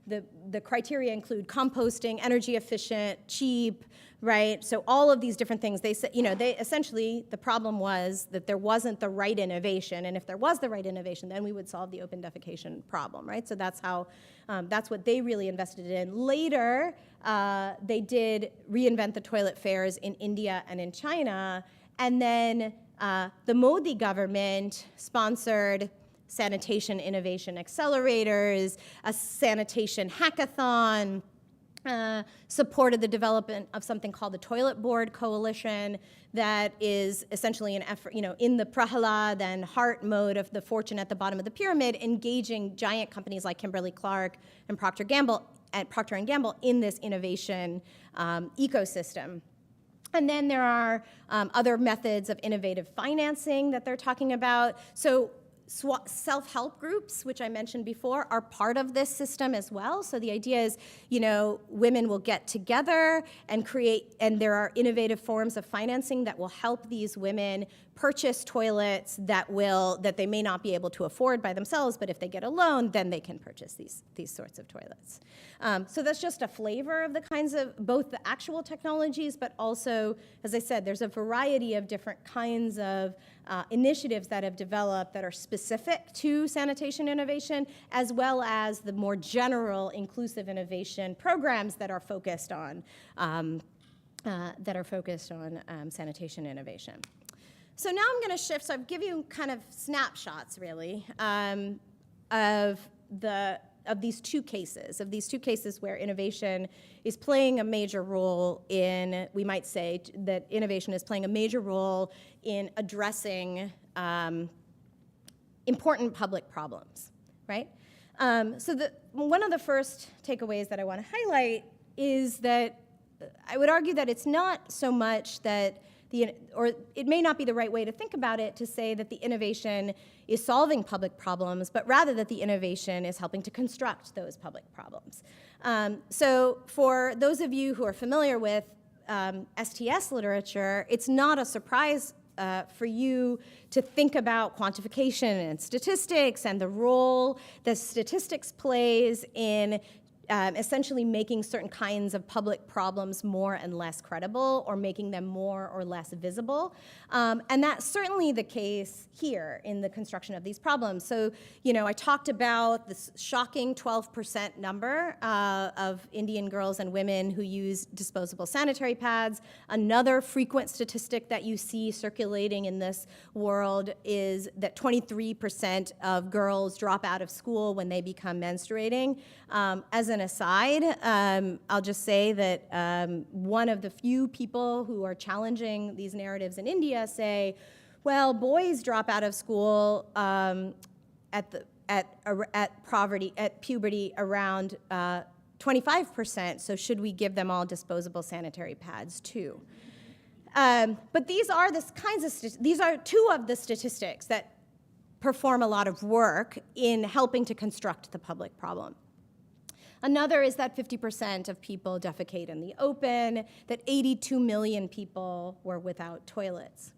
the criteria include composting, energy efficient, cheap, right? So all of these different things, they said, they essentially, the problem was that there wasn't the right innovation, and if there was the right innovation, then we would solve the open defecation problem, right? So that's how, that's what they really invested in. Later, they did Reinvent the Toilet Fairs in India and in China, and then The Modi government sponsored sanitation innovation accelerators, a sanitation hackathon, supported the development of something called the Toilet Board Coalition that is essentially an effort, in the Prahalad and heart mode of the fortune at the bottom of the pyramid, engaging giant companies like Kimberly-Clark and Procter & Gamble in this innovation ecosystem. And then there are other methods of innovative financing that they're talking about. So self-help groups, which I mentioned before, are part of this system as well. So the idea is, women will get together and and there are innovative forms of financing that will help these women purchase toilets that they may not be able to afford by themselves, but if they get a loan, then they can purchase these sorts of toilets. So that's just a flavor of the kinds of both the actual technologies, but also, as I said, there's a variety of different kinds of initiatives that have developed that are specific to sanitation innovation, as well as the more general inclusive innovation programs that are focused on sanitation innovation. So now I'm going to shift. So I've given you kind of snapshots, really, of these two cases where innovation is playing a major role in, we might say that innovation is playing a major role in addressing important public problems, right? So one of the first takeaways that I want to highlight is that I would argue that it's not so much that or it may not be the right way to think about it to say that the innovation is solving public problems, but rather that the innovation is helping to construct those public problems. So for those of you who are familiar with STS literature, it's not a surprise for you to think about quantification and statistics and the role that statistics plays in essentially making certain kinds of public problems more and less credible or making them more or less visible. And that's certainly the case here in the construction of these problems. So, I talked about this shocking 12% number of Indian girls and women who use disposable sanitary pads. Another frequent statistic that you see circulating in this world is that 23% of girls drop out of school when they become menstruating. As an aside, I'll just say that one of the few people who are challenging these narratives in India say, well, boys drop out of school at puberty around 25%, so should we give them all disposable sanitary pads too? But these are two of the statistics that perform a lot of work in helping to construct the public problem. Another is that 50% of people defecate in the open, that 82 million people were without toilets.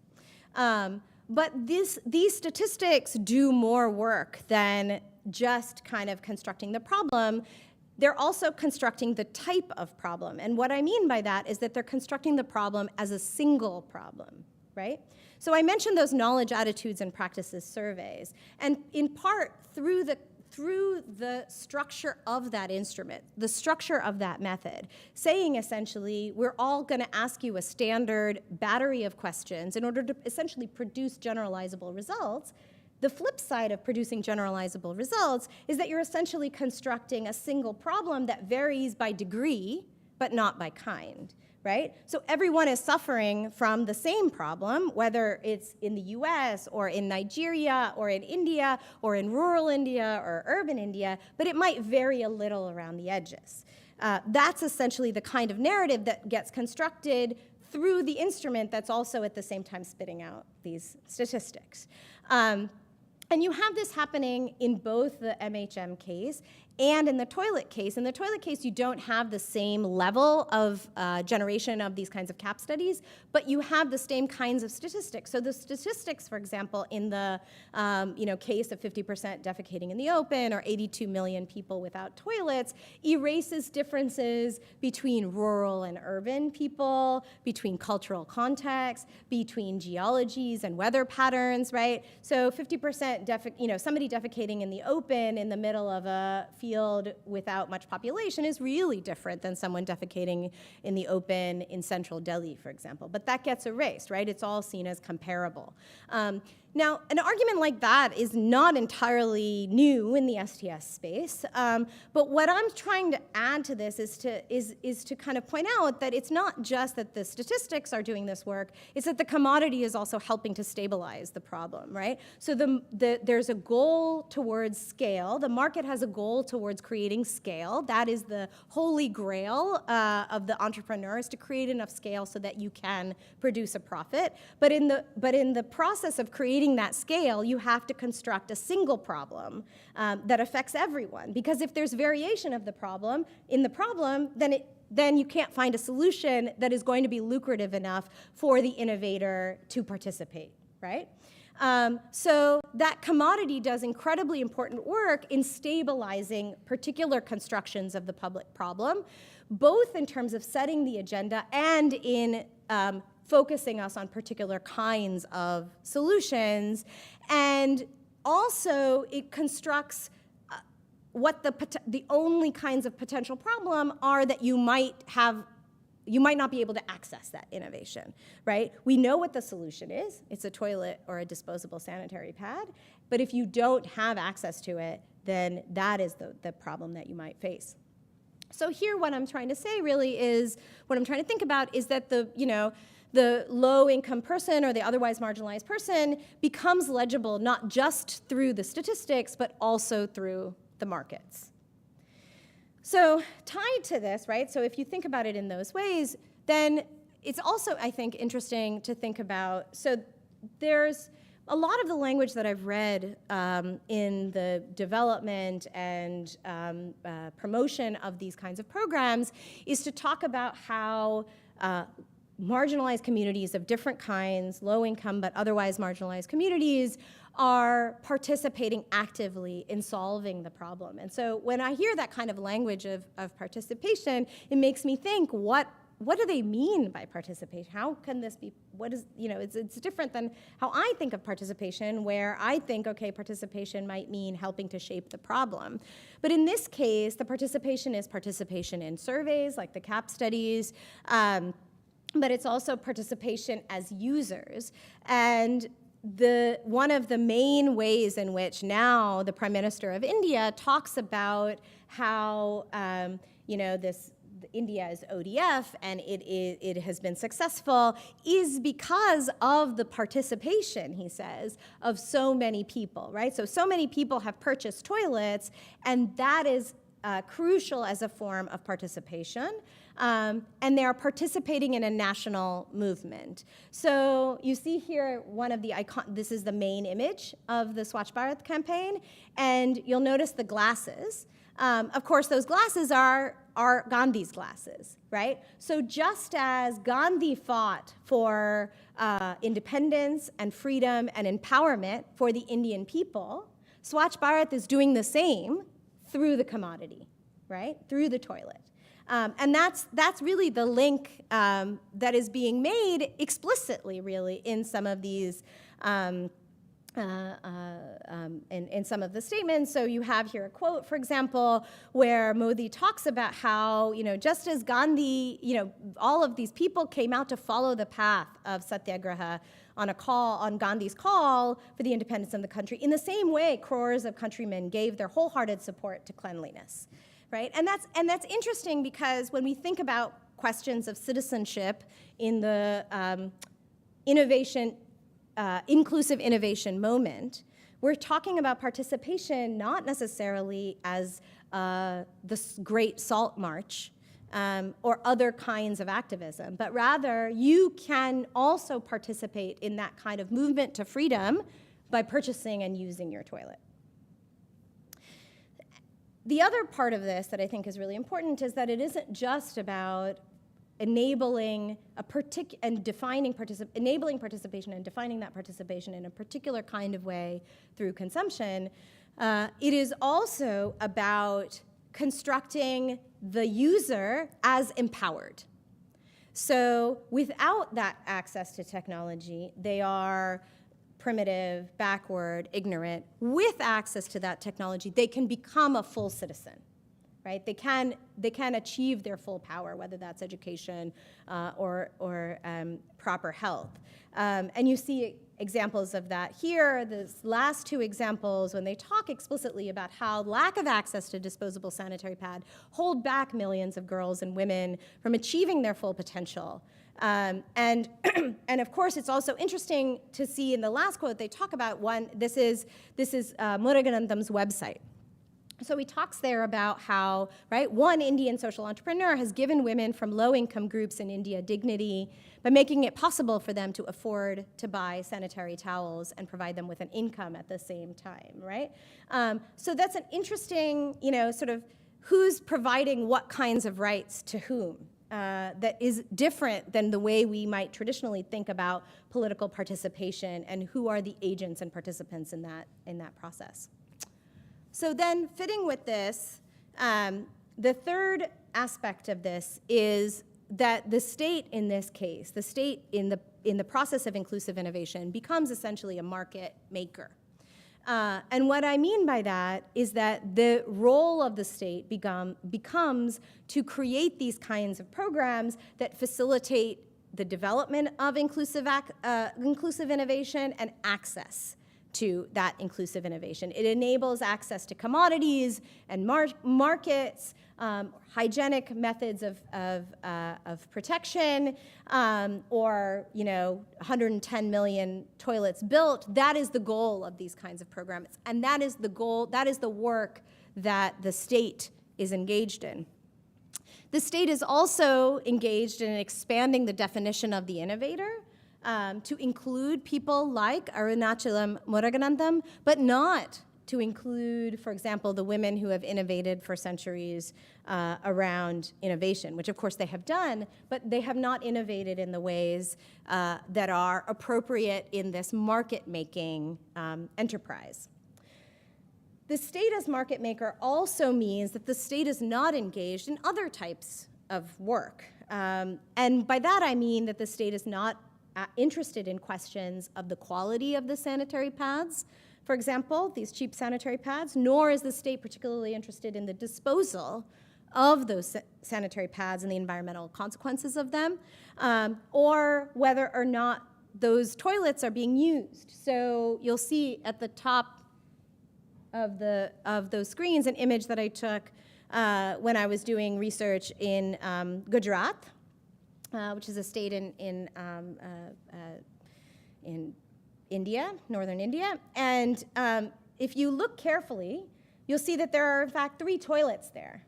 But these statistics do more work than just kind of constructing the problem. They're also constructing the type of problem. And what I mean by that is that they're constructing the problem as a single problem, right? So I mentioned those knowledge, attitudes, and practices surveys. And in part, through the structure of that instrument, the structure of that method, saying essentially, we're all going to ask you a standard battery of questions in order to essentially produce generalizable results. The flip side of producing generalizable results is that you're essentially constructing a single problem that varies by degree, but not by kind, right? So everyone is suffering from the same problem, whether it's in the US or in Nigeria or in India or in rural India or urban India, but it might vary a little around the edges. That's essentially the kind of narrative that gets constructed through the instrument that's also at the same time spitting out these statistics. And you have this happening in both the MHM case and in the toilet case. In the toilet case, you don't have the same level of generation of these kinds of CAP studies, but you have the same kinds of statistics. So the statistics, for example, in the case of 50% defecating in the open or 82 million people without toilets, erases differences between rural and urban people, between cultural contexts, between geologies and weather patterns, right? So 50% somebody defecating in the open in the middle of a field without much population is really different than someone defecating in the open in central Delhi, for example. But that gets erased, right? It's all seen as comparable. Now, an argument like that is not entirely new in the STS space, but what I'm trying to add to this is to kind of point out that it's not just that the statistics are doing this work, it's that the commodity is also helping to stabilize the problem, right? So there's a goal towards scale. The market has a goal towards creating scale. That is the holy grail of the entrepreneurs, to create enough scale so that you can produce a profit. But in the process of creating that scale, you have to construct a single problem that affects everyone. Because if there's variation of the problem, then you can't find a solution that is going to be lucrative enough for the innovator to participate, right? So that commodity does incredibly important work in stabilizing particular constructions of the public problem, both in terms of setting the agenda and in focusing us on particular kinds of solutions. And also, it constructs what the only kinds of potential problem are that you might not be able to access that innovation, right? We know what the solution is. It's a toilet or a disposable sanitary pad. But if you don't have access to it, then that is the problem that you might face. So here, what I'm trying to say really is, what I'm trying to think about is that the low-income person or the otherwise marginalized person becomes legible not just through the statistics, but also through the markets. So tied to this, right, so if you think about it in those ways, then it's also, I think, interesting to think about, so there's a lot of the language that I've read in the development and promotion of these kinds of programs is to talk about how marginalized communities of different kinds, low income but otherwise marginalized communities, are participating actively in solving the problem. And so when I hear that kind of language of participation, it makes me think, what do they mean by participation? How can this be, it's different than how I think of participation, where I think, okay, participation might mean helping to shape the problem. But in this case, the participation is participation in surveys, like the CAP studies, but it's also participation as users. And one of the main ways in which now the Prime Minister of India talks about how India is ODF and it has been successful is because of the participation, he says, of so many people, right? So many people have purchased toilets, and that is crucial as a form of participation. And they are participating in a national movement. So you see here this is the main image of the Swachh Bharat campaign, and you'll notice the glasses. Of course, those glasses are Gandhi's glasses, right? So just as Gandhi fought for independence and freedom and empowerment for the Indian people, Swachh Bharat is doing the same through the commodity, right? Through the toilet. And that's really the link that is being made explicitly, really, in some of these, in some of the statements. So you have here a quote, for example, where Modi talks about how, just as Gandhi, all of these people came out to follow the path of satyagraha on Gandhi's call for the independence of the country, in the same way, crores of countrymen gave their wholehearted support to cleanliness. Right? And that's interesting, because when we think about questions of citizenship in the inclusive innovation moment, we're talking about participation not necessarily as the Great Salt March or other kinds of activism, but rather you can also participate in that kind of movement to freedom by purchasing and using your toilet. The other part of this that I think is really important is that it isn't just about enabling enabling participation and defining that participation in a particular kind of way through consumption. It is also about constructing the user as empowered. So without that access to technology, they are primitive, backward, ignorant, with access to that technology, they can become a full citizen, right? They can achieve their full power, whether that's education or proper health. And you see examples of that here. The last two examples, when they talk explicitly about how lack of access to disposable sanitary pad hold back millions of girls and women from achieving their full potential. And of course, it's also interesting to see in the last quote they talk about one. This is Muruganatham's website. So he talks there about how, right, one Indian social entrepreneur has given women from low-income groups in India dignity by making it possible for them to afford to buy sanitary towels and provide them with an income at the same time, right? So that's an interesting, sort of who's providing what kinds of rights to whom. That is different than the way we might traditionally think about political participation and who are the agents and participants in that process. So then, fitting with this, the third aspect of this is that the state in this case, the state in the process of inclusive innovation becomes essentially a market maker. And what I mean by that is that the role of the state becomes to create these kinds of programs that facilitate the development of inclusive innovation and access to that inclusive innovation. It enables access to commodities and markets, hygienic methods of protection, or 110 million toilets built. That is the goal of these kinds of programs, and that is the goal. That is the work that the state is engaged in. The state is also engaged in expanding the definition of the innovator. To include people like Arunachalam Muruganathan, but not to include, for example, the women who have innovated for centuries around innovation, which of course they have done, but they have not innovated in the ways that are appropriate in this market-making enterprise. The state as market maker also means that the state is not engaged in other types of work. And by that I mean that the state is not interested in questions of the quality of the sanitary pads, for example, these cheap sanitary pads, nor is the state particularly interested in the disposal of those sanitary pads and the environmental consequences of them, or whether or not those toilets are being used. So you'll see at the top of those screens an image that I took when I was doing research in Gujarat, which is a state in India, northern India. And if you look carefully, you'll see that there are, in fact, 3 toilets there.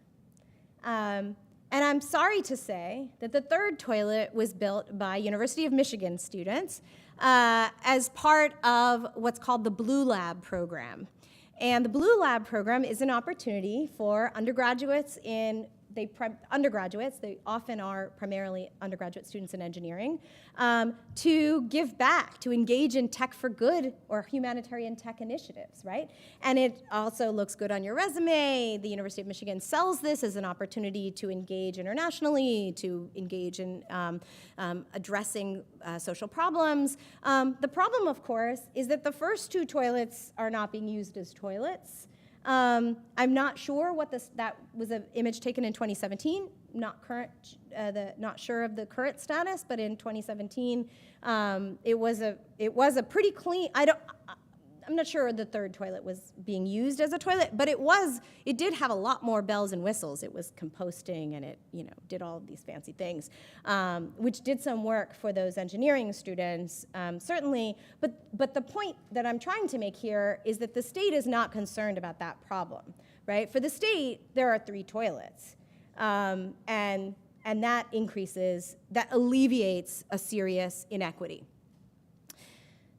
And I'm sorry to say that the third toilet was built by University of Michigan students as part of what's called the Blue Lab program. And the Blue Lab program is an opportunity for undergraduates they often are primarily undergraduate students in engineering, to give back, to engage in tech for good or humanitarian tech initiatives, right? And it also looks good on your resume. The University of Michigan sells this as an opportunity to engage internationally, to engage in addressing social problems. The problem, of course, is that the first 2 toilets are not being used as toilets. I'm not sure what that was an image taken in 2017. Not sure of the current status, but in 2017, it was a pretty clean. I'm not sure the third toilet was being used as a toilet, but it did have a lot more bells and whistles. It was composting, and it did all of these fancy things, which did some work for those engineering students, certainly. But the point that I'm trying to make here is that the state is not concerned about that problem, right? For the state, there are 3 toilets, and that alleviates a serious inequity.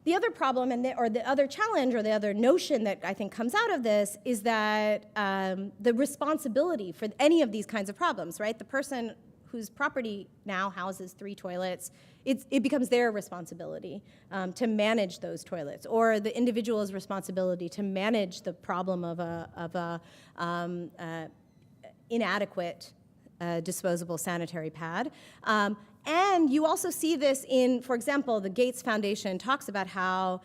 The other problem, or the other challenge, or the other notion that I think comes out of this is that the responsibility for any of these kinds of problems, right? The person whose property now houses 3 toilets, it becomes their responsibility to manage those toilets, or the individual's responsibility to manage the problem of a inadequate disposable sanitary pad. And you also see this in, for example, the Gates Foundation talks about how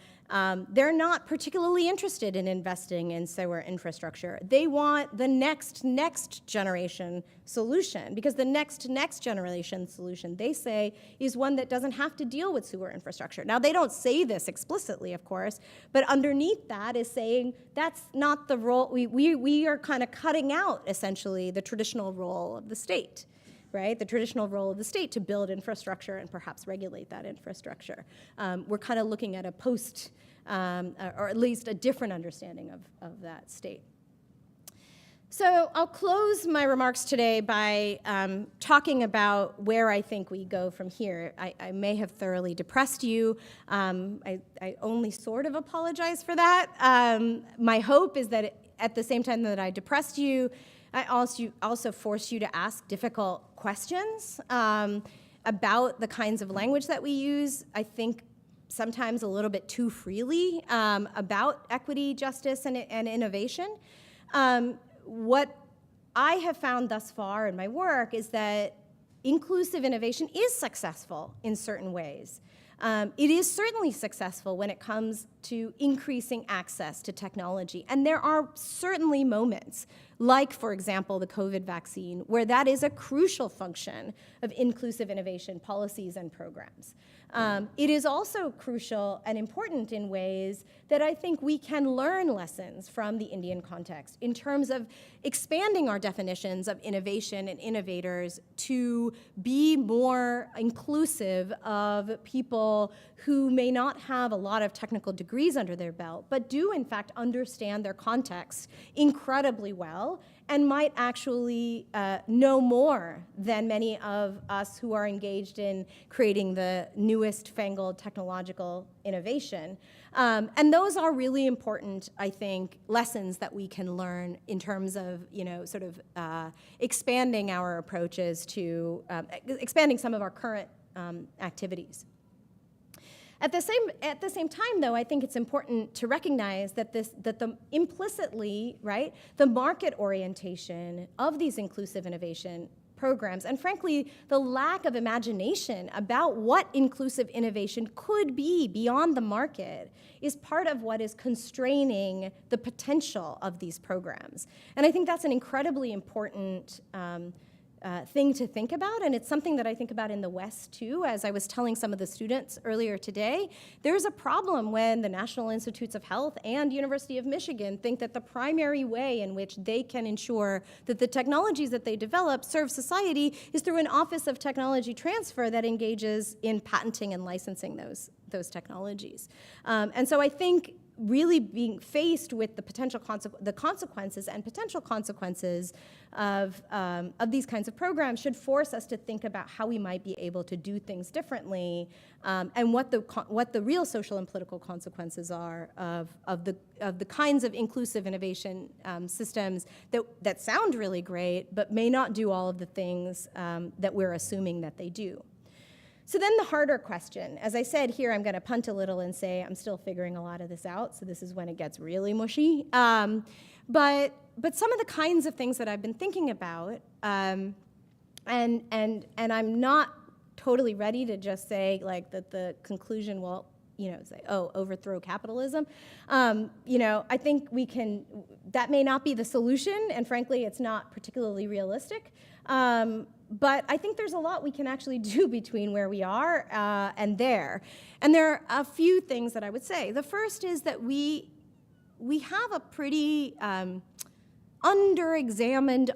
they're not particularly interested in investing in sewer infrastructure. They want the next generation solution, because the next generation solution, they say, is one that doesn't have to deal with sewer infrastructure. Now, they don't say this explicitly, of course, but underneath that is saying that's not the role. We are kind of cutting out, essentially, the traditional role of the state. Right? The traditional role of the state to build infrastructure and perhaps regulate that infrastructure. We're kind of looking at a post, or at least a different understanding of that state. So I'll close my remarks today by talking about where I think we go from here. I may have thoroughly depressed you. I only sort of apologize for that. My hope is that at the same time that I depressed you, I also force you to ask difficult questions about the kinds of language that we use. I think sometimes a little bit too freely about equity, justice, and innovation. What I have found thus far in my work is that inclusive innovation is successful in certain ways. It is certainly successful when it comes to increasing access to technology. And there are certainly moments, like, for example, the COVID vaccine, where that is a crucial function of inclusive innovation policies and programs. It is also crucial and important in ways that I think we can learn lessons from the Indian context in terms of expanding our definitions of innovation and innovators to be more inclusive of people who may not have a lot of technical degrees under their belt, but do in fact understand their context incredibly well and might actually know more than many of us who are engaged in creating the newest fangled technological innovation. And those are really important, I think, lessons that we can learn in terms of, sort of expanding our approaches to, expanding some of our current activities. At the same time, though, I think it's important to recognize that the implicitly, right, the market orientation of these inclusive innovation programs, and frankly, the lack of imagination about what inclusive innovation could be beyond the market is part of what is constraining the potential of these programs. And I think that's an incredibly important thing to think about, and it's something that I think about in the West too. As I was telling some of the students earlier today, there's a problem when the National Institutes of Health and University of Michigan think that the primary way in which they can ensure that the technologies that they develop serve society is through an Office of Technology Transfer that engages in patenting and licensing those technologies. And so I think really being faced with the potential consequences and potential consequences of these kinds of programs should force us to think about how we might be able to do things differently, and what the real social and political consequences are of the kinds of inclusive innovation systems that sound really great but may not do all of the things that we're assuming that they do. So then the harder question, as I said here, I'm going to punt a little and say I'm still figuring a lot of this out, so this is when it gets really mushy. But some of the kinds of things that I've been thinking about, and I'm not totally ready to just say like that the conclusion will, say, oh, overthrow capitalism. I think that may not be the solution, and frankly, it's not particularly realistic. But I think there's a lot we can actually do between where we are and there. And there are a few things that I would say. The first is that we have a pretty unexamined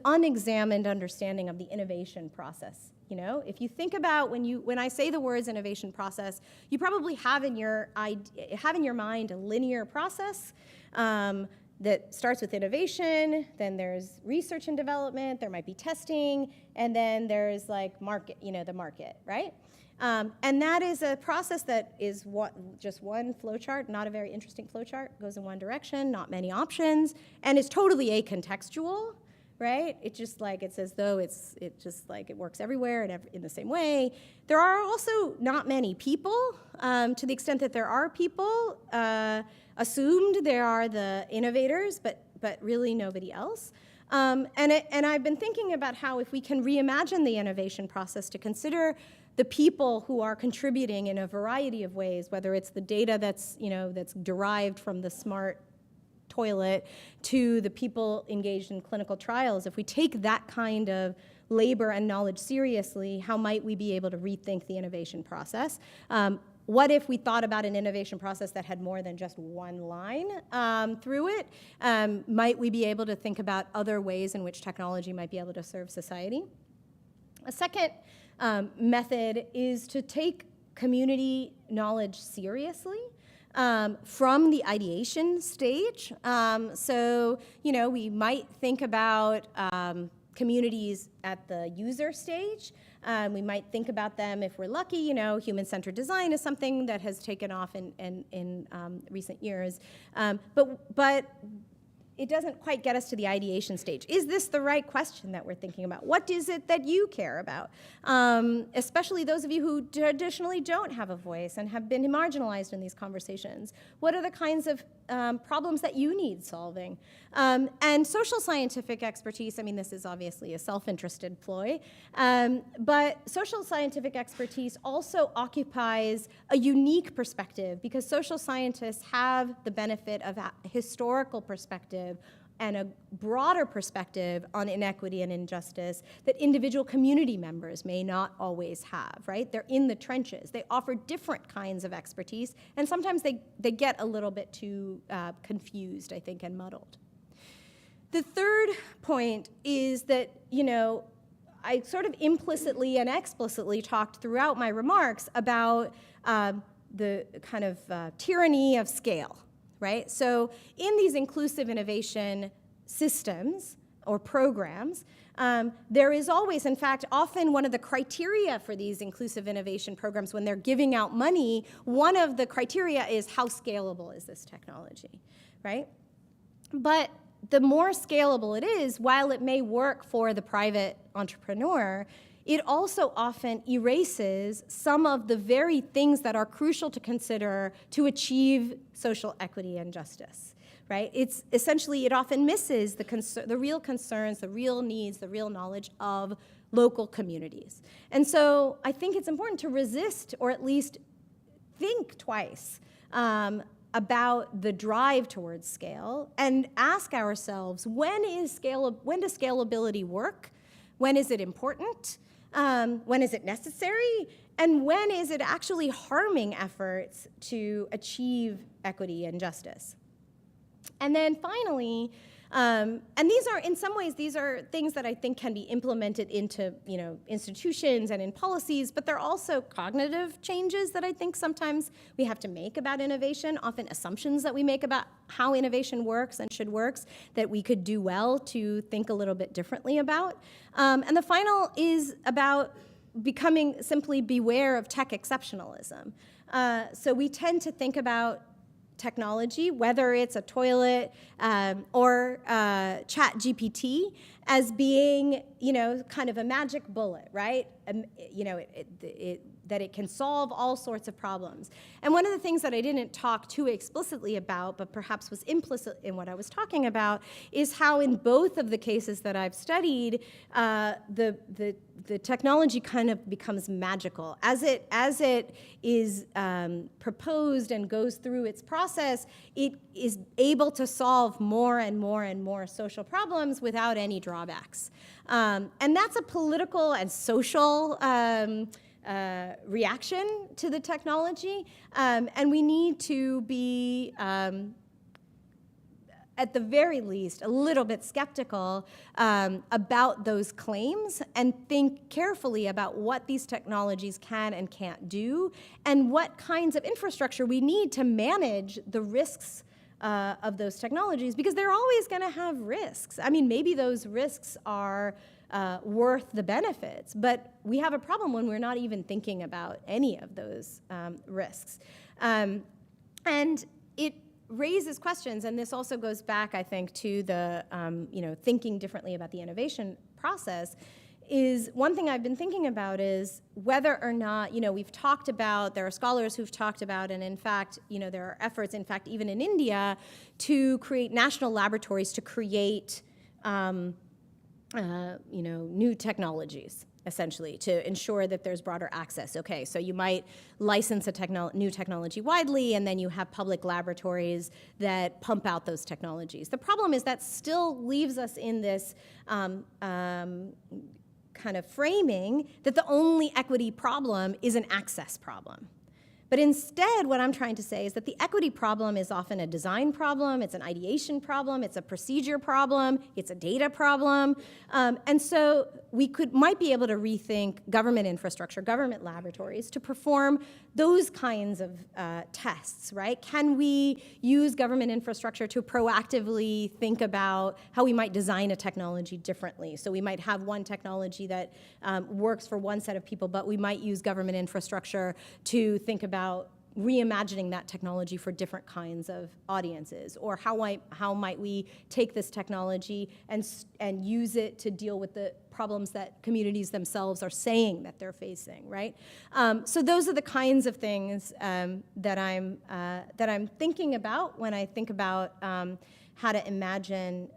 understanding of the innovation process. If you think about when I say the words innovation process, you probably have in your mind a linear process that starts with innovation, then there's research and development, there might be testing, and then there's like market, the market, right? And that is a process that is just one flowchart, not a very interesting flowchart, goes in one direction, not many options, and it's totally acontextual, right? It's just like, it's as though it works everywhere and in the same way. There are also not many people, to the extent that there are people, assumed there are the innovators, but really nobody else. And I've been thinking about how if we can reimagine the innovation process to consider the people who are contributing in a variety of ways, whether it's the data that's derived from the smart toilet to the people engaged in clinical trials, if we take that kind of labor and knowledge seriously, how might we be able to rethink the innovation process? What if we thought about an innovation process that had more than just one line through it? Might we be able to think about other ways in which technology might be able to serve society? A second method is to take community knowledge seriously. From the ideation stage. So, we might think about communities at the user stage. We might think about them, if we're lucky, human-centered design is something that has taken off in recent years. But it doesn't quite get us to the ideation stage. Is this the right question that we're thinking about? What is it that you care about? Especially those of you who traditionally don't have a voice and have been marginalized in these conversations. What are the kinds of problems that you need solving? And social scientific expertise, this is obviously a self-interested ploy, but social scientific expertise also occupies a unique perspective because social scientists have the benefit of a historical perspective and a broader perspective on inequity and injustice that individual community members may not always have, right? They're in the trenches. They offer different kinds of expertise, and sometimes they get a little bit too confused, I think, and muddled. The third point is that, I sort of implicitly and explicitly talked throughout my remarks about the kind of tyranny of scale. Right? So in these inclusive innovation systems or programs, there is always, in fact, often one of the criteria for these inclusive innovation programs when they're giving out money, one of the criteria is how scalable is this technology, right? But the more scalable it is, while it may work for the private entrepreneur, it also often erases some of the very things that are crucial to consider to achieve social equity and justice, right? It's essentially, it often misses the real concerns, the real needs, the real knowledge of local communities. And so I think it's important to resist, or at least think twice, about the drive towards scale and ask ourselves, when does scalability work? When is it important? When is it necessary? And when is it actually harming efforts to achieve equity and justice? And then finally, and these are, in some ways, these are things that I think can be implemented into, institutions and in policies, but they're also cognitive changes that I think sometimes we have to make about innovation, often assumptions that we make about how innovation works and should work that we could do well to think a little bit differently about. And the final is about becoming simply beware of tech exceptionalism. So we tend to think about technology, whether it's a toilet or ChatGPT, as being, kind of a magic bullet, right? That it can solve all sorts of problems. And one of the things that I didn't talk too explicitly about, but perhaps was implicit in what I was talking about, is how in both of the cases that I've studied, the technology kind of becomes magical. As it is proposed and goes through its process, it is able to solve more and more and more social problems without any drawbacks. And that's a political and social reaction to the technology, and we need to be, at the very least, a little bit skeptical about those claims and think carefully about what these technologies can and can't do and what kinds of infrastructure we need to manage the risks of those technologies, because they're always going to have risks. I mean, maybe those risks are worth the benefits, but we have a problem when we're not even thinking about any of those risks. And it raises questions, and this also goes back, I think, to the thinking differently about the innovation process. Is one thing I've been thinking about is whether or not, we've talked about, there are scholars who've talked about, and in fact, there are efforts, in fact, even in India, to create national laboratories to create, new technologies. essentially, to ensure that there's broader access. Okay, so you might license a new technology widely, and then you have public laboratories that pump out those technologies. The problem is that still leaves us in this kind of framing that the only equity problem is an access problem. But instead, what I'm trying to say is that the equity problem is often a design problem, it's an ideation problem, it's a procedure problem, it's a data problem. And so we might be able to rethink government infrastructure, government laboratories to perform those kinds of tests, right? Can we use government infrastructure to proactively think about how we might design a technology differently? So we might have one technology that works for one set of people, but we might use government infrastructure to think about reimagining that technology for different kinds of audiences, or how might we take this technology and use it to deal with the problems that communities themselves are saying that they're facing, right? So those are the kinds of things that I'm thinking about when I think about how to imagine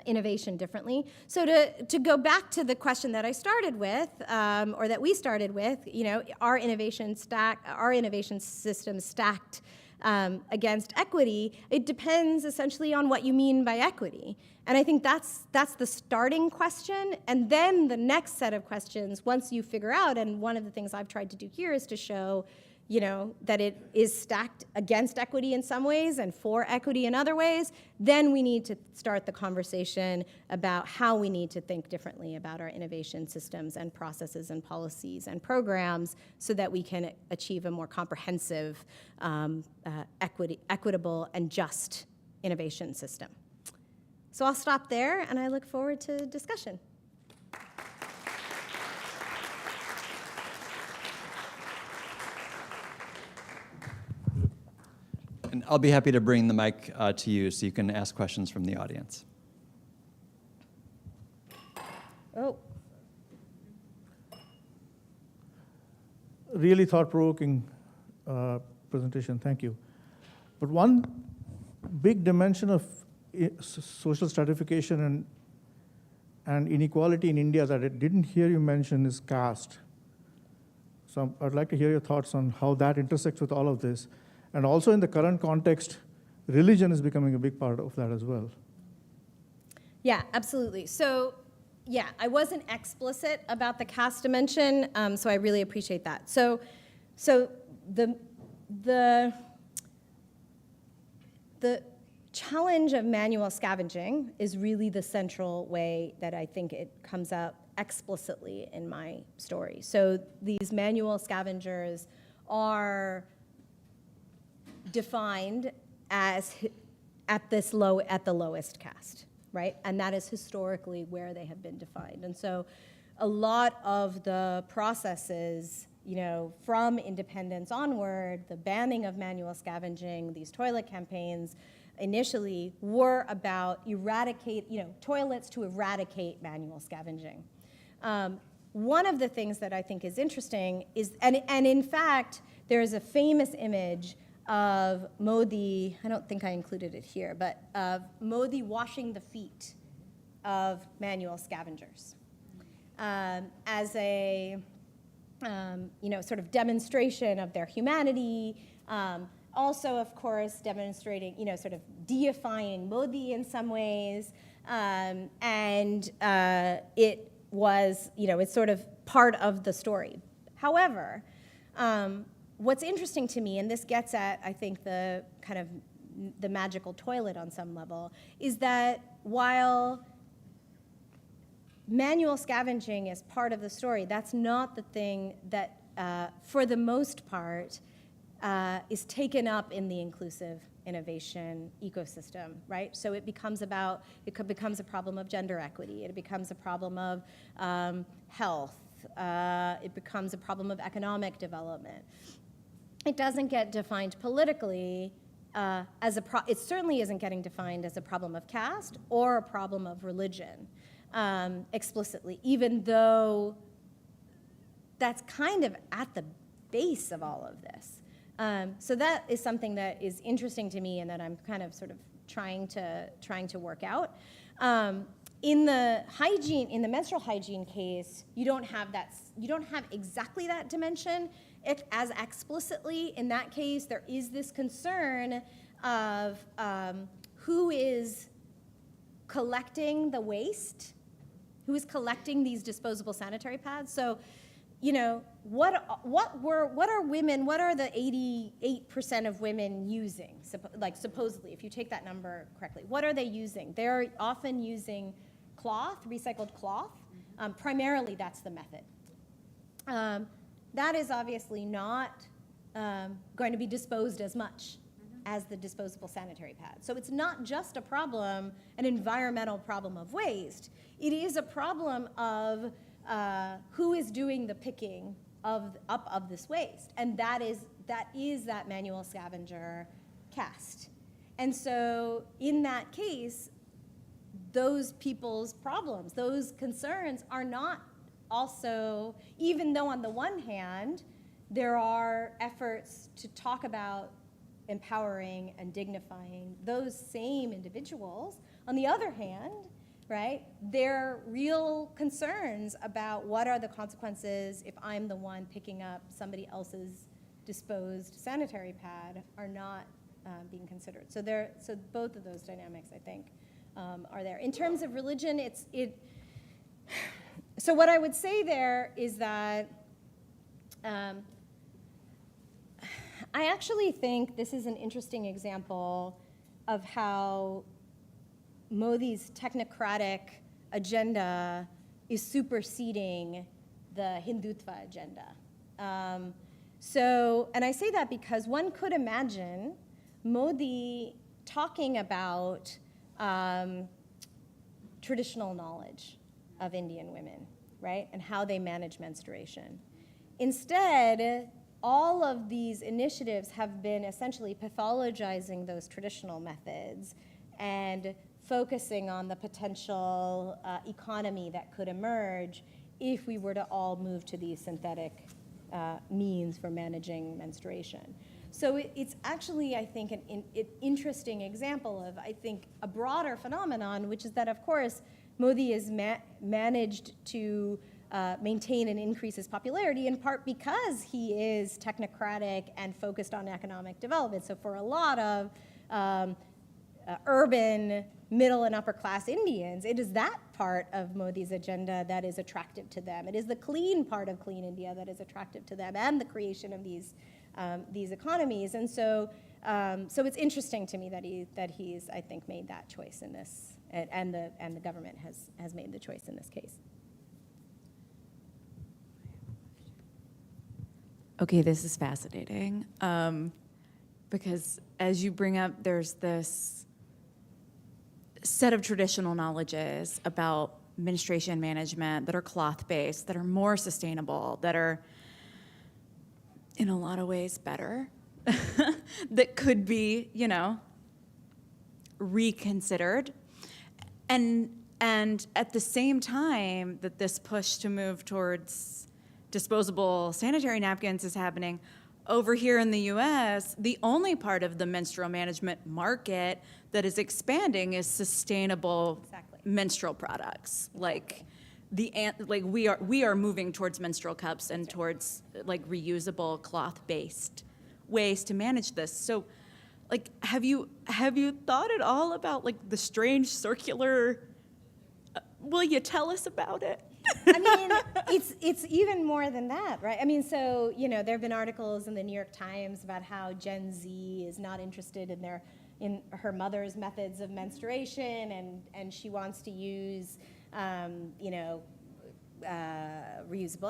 innovation differently. So to go back to the question that I started with, or that we started with, are innovation systems stacked against equity? It depends essentially on what you mean by equity. And I think that's the starting question. And then the next set of questions, once you figure out, and one of the things I've tried to do here is to show that it is stacked against equity in some ways and for equity in other ways, then we need to start the conversation about how we need to think differently about our innovation systems and processes and policies and programs so that we can achieve a more comprehensive, equitable, and just innovation system. So I'll stop there, and I look forward to discussion. And I'll be happy to bring the mic to you so you can ask questions from the audience. Oh. Really thought-provoking presentation, thank you. But one big dimension of social stratification and inequality in India that I didn't hear you mention is caste. So I'd like to hear your thoughts on how that intersects with all of this. And also in the current context, religion is becoming a big part of that as well. Yeah, absolutely. So, yeah, I wasn't explicit about the caste dimension, so I really appreciate that. So the challenge of manual scavenging is really the central way that I think it comes up explicitly in my story. So these manual scavengers are defined as at the lowest caste, right? And that is historically where they have been defined. And so a lot of the processes, from independence onward, the banning of manual scavenging, these toilet campaigns, initially were about toilets to eradicate manual scavenging. One of the things that I think is interesting is, and in fact, there is a famous image of Modi, I don't think I included it here, but of Modi washing the feet of manual scavengers as a sort of demonstration of their humanity. Also, of course, demonstrating, sort of deifying Modi in some ways. It was, it's sort of part of the story. However, what's interesting to me, and this gets at, I think, the kind of the magical toilet on some level, is that while manual scavenging is part of the story, that's not the thing that, for the most part, is taken up in the inclusive innovation ecosystem, right? So it becomes a problem of gender equity. It becomes a problem of health. It becomes a problem of economic development. It doesn't get defined politically it certainly isn't getting defined as a problem of caste or a problem of religion explicitly, even though that's kind of at the base of all of this. So that is something that is interesting to me and that I'm kind of sort of trying to work out. In the menstrual hygiene case, you don't have exactly that dimension as explicitly. In that case, there is this concern of who is collecting the waste, who is collecting these disposable sanitary pads. So, you know, what are women? What are the 88% of women using? Supposedly, if you take that number correctly, what are they using? They're often using cloth, recycled cloth. Primarily, that's the method. That is obviously not going to be disposed as much as the disposable sanitary pad. So it's not just a problem, an environmental problem of waste. It is a problem of who is doing the picking of this waste, and that is that manual scavenger caste. And so in that case, those people's problems, those concerns are not also, even though on the one hand, there are efforts to talk about empowering and dignifying those same individuals, on the other hand, right, there are real concerns about what are the consequences if I'm the one picking up somebody else's disposed sanitary pad are not being considered. So both of those dynamics, I think, are there. In terms of religion, so what I would say there is that I actually think this is an interesting example of how Modi's technocratic agenda is superseding the Hindutva agenda. And I say that because one could imagine Modi talking about traditional knowledge of Indian women, right, and how they manage menstruation. Instead, all of these initiatives have been essentially pathologizing those traditional methods and focusing on the potential economy that could emerge if we were to all move to these synthetic means for managing menstruation. So it's actually, I think, an interesting example of, I think, a broader phenomenon, which is that, of course, Modi has managed to maintain and increase his popularity, in part because he is technocratic and focused on economic development. So for a lot of urban, middle and upper class Indians, it is that part of Modi's agenda that is attractive to them. It is the clean part of Clean India that is attractive to them, and the creation of these economies. And so it's interesting to me that he's, I think, made that choice in this, and the government has made the choice in this case. Okay, this is fascinating, because as you bring up, there's this set of traditional knowledges about menstruation management that are cloth-based, that are more sustainable, that are in a lot of ways better, that could be, reconsidered. And at the same time that this push to move towards disposable sanitary napkins is happening, over here in the US, the only part of the menstrual management market that is expanding is sustainable menstrual products. Like we are moving towards menstrual cups and towards like reusable cloth-based ways to manage this. So like have you thought at all about like the strange circular will you tell us about it? I mean, it's even more than that, right? I mean, so, there have been articles in the New York Times about how Gen Z is not interested in her mother's methods of menstruation, and she wants to use, reusable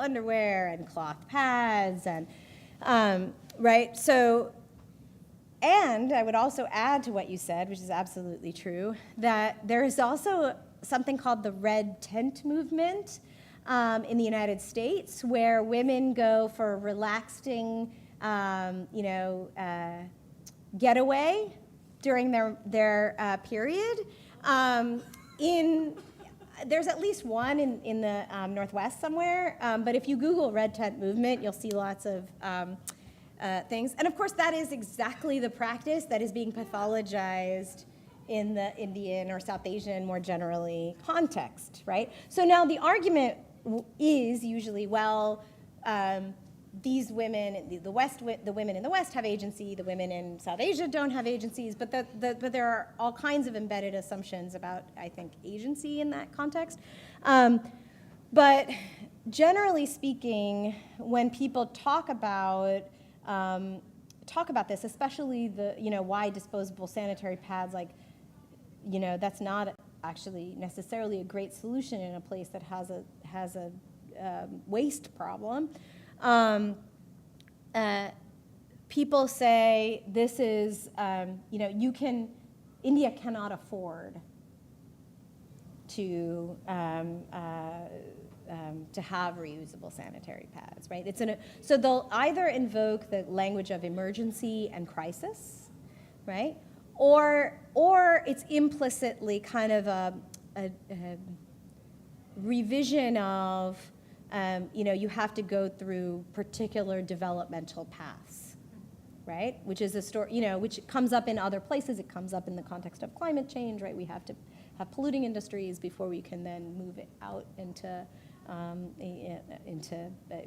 underwear and cloth pads, and, right? So, and I would also add to what you said, which is absolutely true, that there is also something called the red tent movement in the United States, where women go for a relaxing, getaway during their period. There's at least one in the Northwest somewhere, but if you Google red tent movement, you'll see lots of things. And of course, that is exactly the practice that is being pathologized in the Indian or South Asian, more generally, context, right? So now the argument is usually, well, these women, the women in the West have agency, the women in South Asia don't have agencies, but there are all kinds of embedded assumptions about, I think, agency in that context. But generally speaking, when people talk about this, especially why disposable sanitary pads, like, that's not actually necessarily a great solution in a place that has a waste problem. People say this is, India cannot afford to have reusable sanitary pads, right? So they'll either invoke the language of emergency and crisis, right? Or it's implicitly kind of a revision of, you have to go through particular developmental paths, right? Which is a story, which comes up in other places. It comes up in the context of climate change, right? We have to have polluting industries before we can then move it out into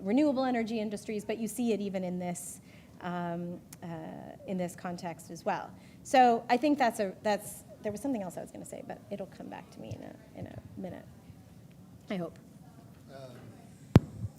renewable energy industries. But you see it even in this context as well. So I think there was something else I was going to say, but it'll come back to me in a minute, I hope.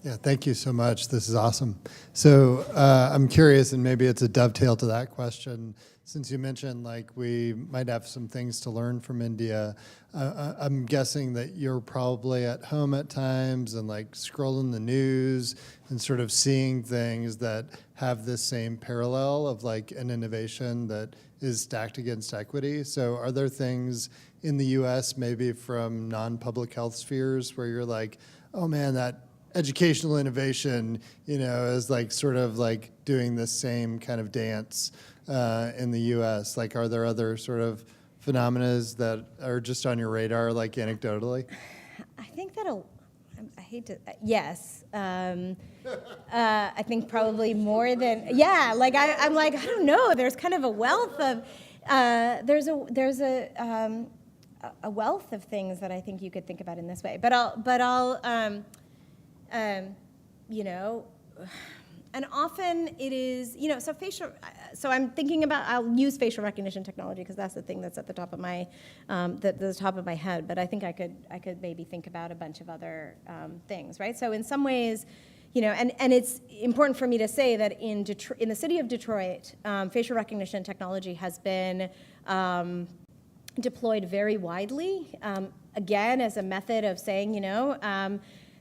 Yeah, thank you so much. This is awesome. So I'm curious, and maybe it's a dovetail to that question, since you mentioned like we might have some things to learn from India. I'm guessing that you're probably at home at times and like scrolling the news and sort of seeing things that have this same parallel of like an innovation that is stacked against equity. So are there things in the US, maybe from non-public health spheres, where you're like, oh man, that educational innovation, is like sort of like doing the same kind of dance in the U.S.? Like, are there other sort of phenomena that are just on your radar, like anecdotally? I think I hate to, yes. I think probably more than, yeah, like I'm like, I don't know, there's kind of a wealth of, there's a wealth of things that I think you could think about in this way. But I'll and often it is, so I'm thinking about, I'll use facial recognition technology because that's the thing that's at the top of my, the top of my head, but I think I could maybe think about a bunch of other things, right? So in some ways, and it's important for me to say that in the city of Detroit, facial recognition technology has been deployed very widely, again, as a method of saying,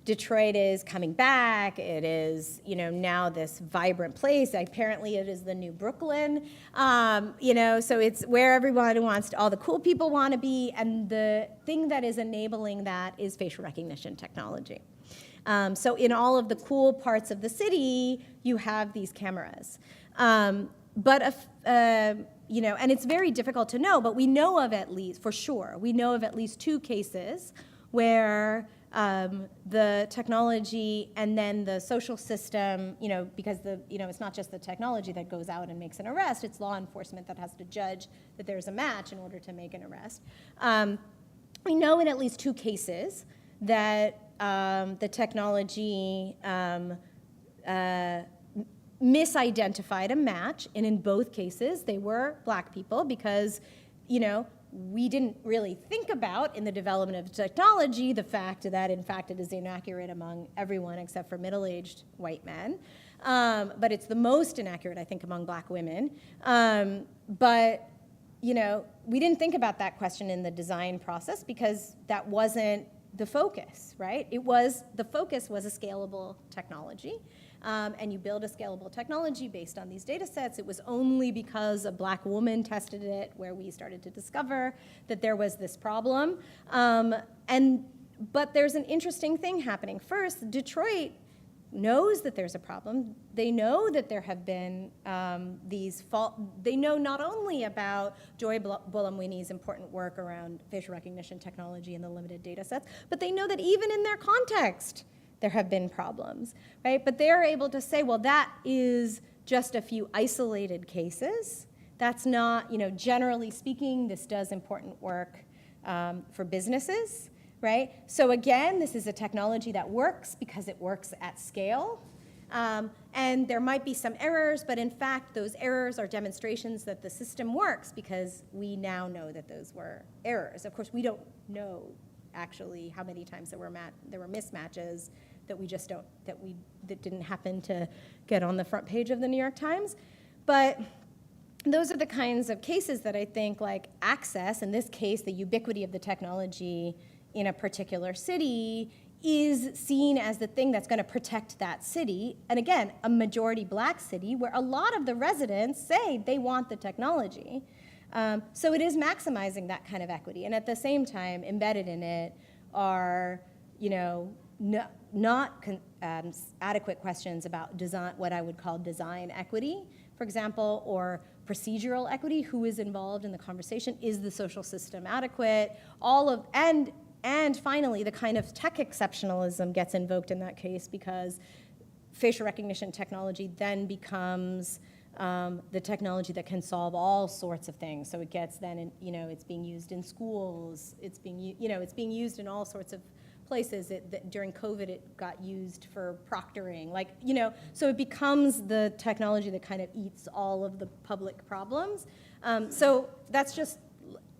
Detroit is coming back. It is, now this vibrant place. Apparently, it is the new Brooklyn. So it's where everyone wants to, all the cool people want to be, and the thing that is enabling that is facial recognition technology. So in all of the cool parts of the city, you have these cameras. And it's very difficult to know, but we know of at least, for sure, we know of at least 2 cases where the technology and then the social system, because it's not just the technology that goes out and makes an arrest, it's law enforcement that has to judge that there's a match in order to make an arrest. We know in at least 2 cases that the technology misidentified a match, and in both cases they were Black people because, we didn't really think about in the development of technology the fact that, in fact, it is inaccurate among everyone except for middle-aged white men. But it's the most inaccurate, I think, among Black women. But, we didn't think about that question in the design process because that wasn't the focus, right? The focus was a scalable technology. And you build a scalable technology based on these data sets. It was only because a Black woman tested it where we started to discover that there was this problem. But there's an interesting thing happening. First, Detroit knows that there's a problem. They know that there have been they know not only about Joy Buolamwini's important work around facial recognition technology and the limited data sets, but they know that even in their context, there have been problems, right? But they're able to say, well, that is just a few isolated cases That's not, generally speaking, this does important work for businesses, right? So again, this is a technology that works because it works at scale. And there might be some errors, but in fact, those errors are demonstrations that the system works because we now know that those were errors. Of course, we don't know actually how many times there were mismatches that that didn't happen to get on the front page of the New York Times. But those are the kinds of cases that I think, like access, in this case, the ubiquity of the technology in a particular city, is seen as the thing that's going to protect that city. And again, a majority black city where a lot of the residents say they want the technology. So it is maximizing that kind of equity. And at the same time, embedded in it are, not adequate questions about design, what I would call design equity, for example, or procedural equity. Who is involved in the conversation? Is the social system adequate? And finally, the kind of tech exceptionalism gets invoked in that case because facial recognition technology then becomes the technology that can solve all sorts of things. So it gets then, it's being used in schools. It's being used in all sorts of places. During COVID, it got used for proctoring. So it becomes the technology that kind of eats all of the public problems. So that's just.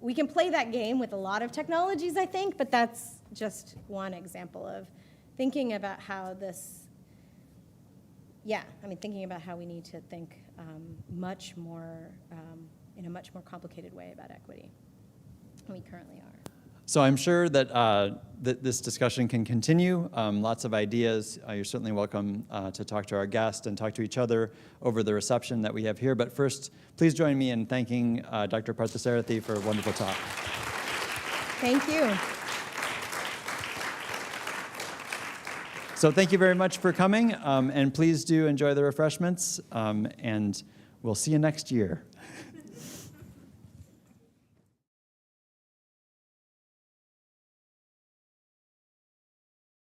We can play that game with a lot of technologies, I think, but that's just one example of thinking about how thinking about how we need to think much more, in a much more complicated way about equity than we currently are. So I'm sure that this discussion can continue. Lots of ideas. You're certainly welcome to talk to our guest and talk to each other over the reception that we have here. But first, please join me in thanking Dr. Parthasarathy for a wonderful talk. Thank you. So thank you very much for coming, and please do enjoy the refreshments, and we'll see you next year.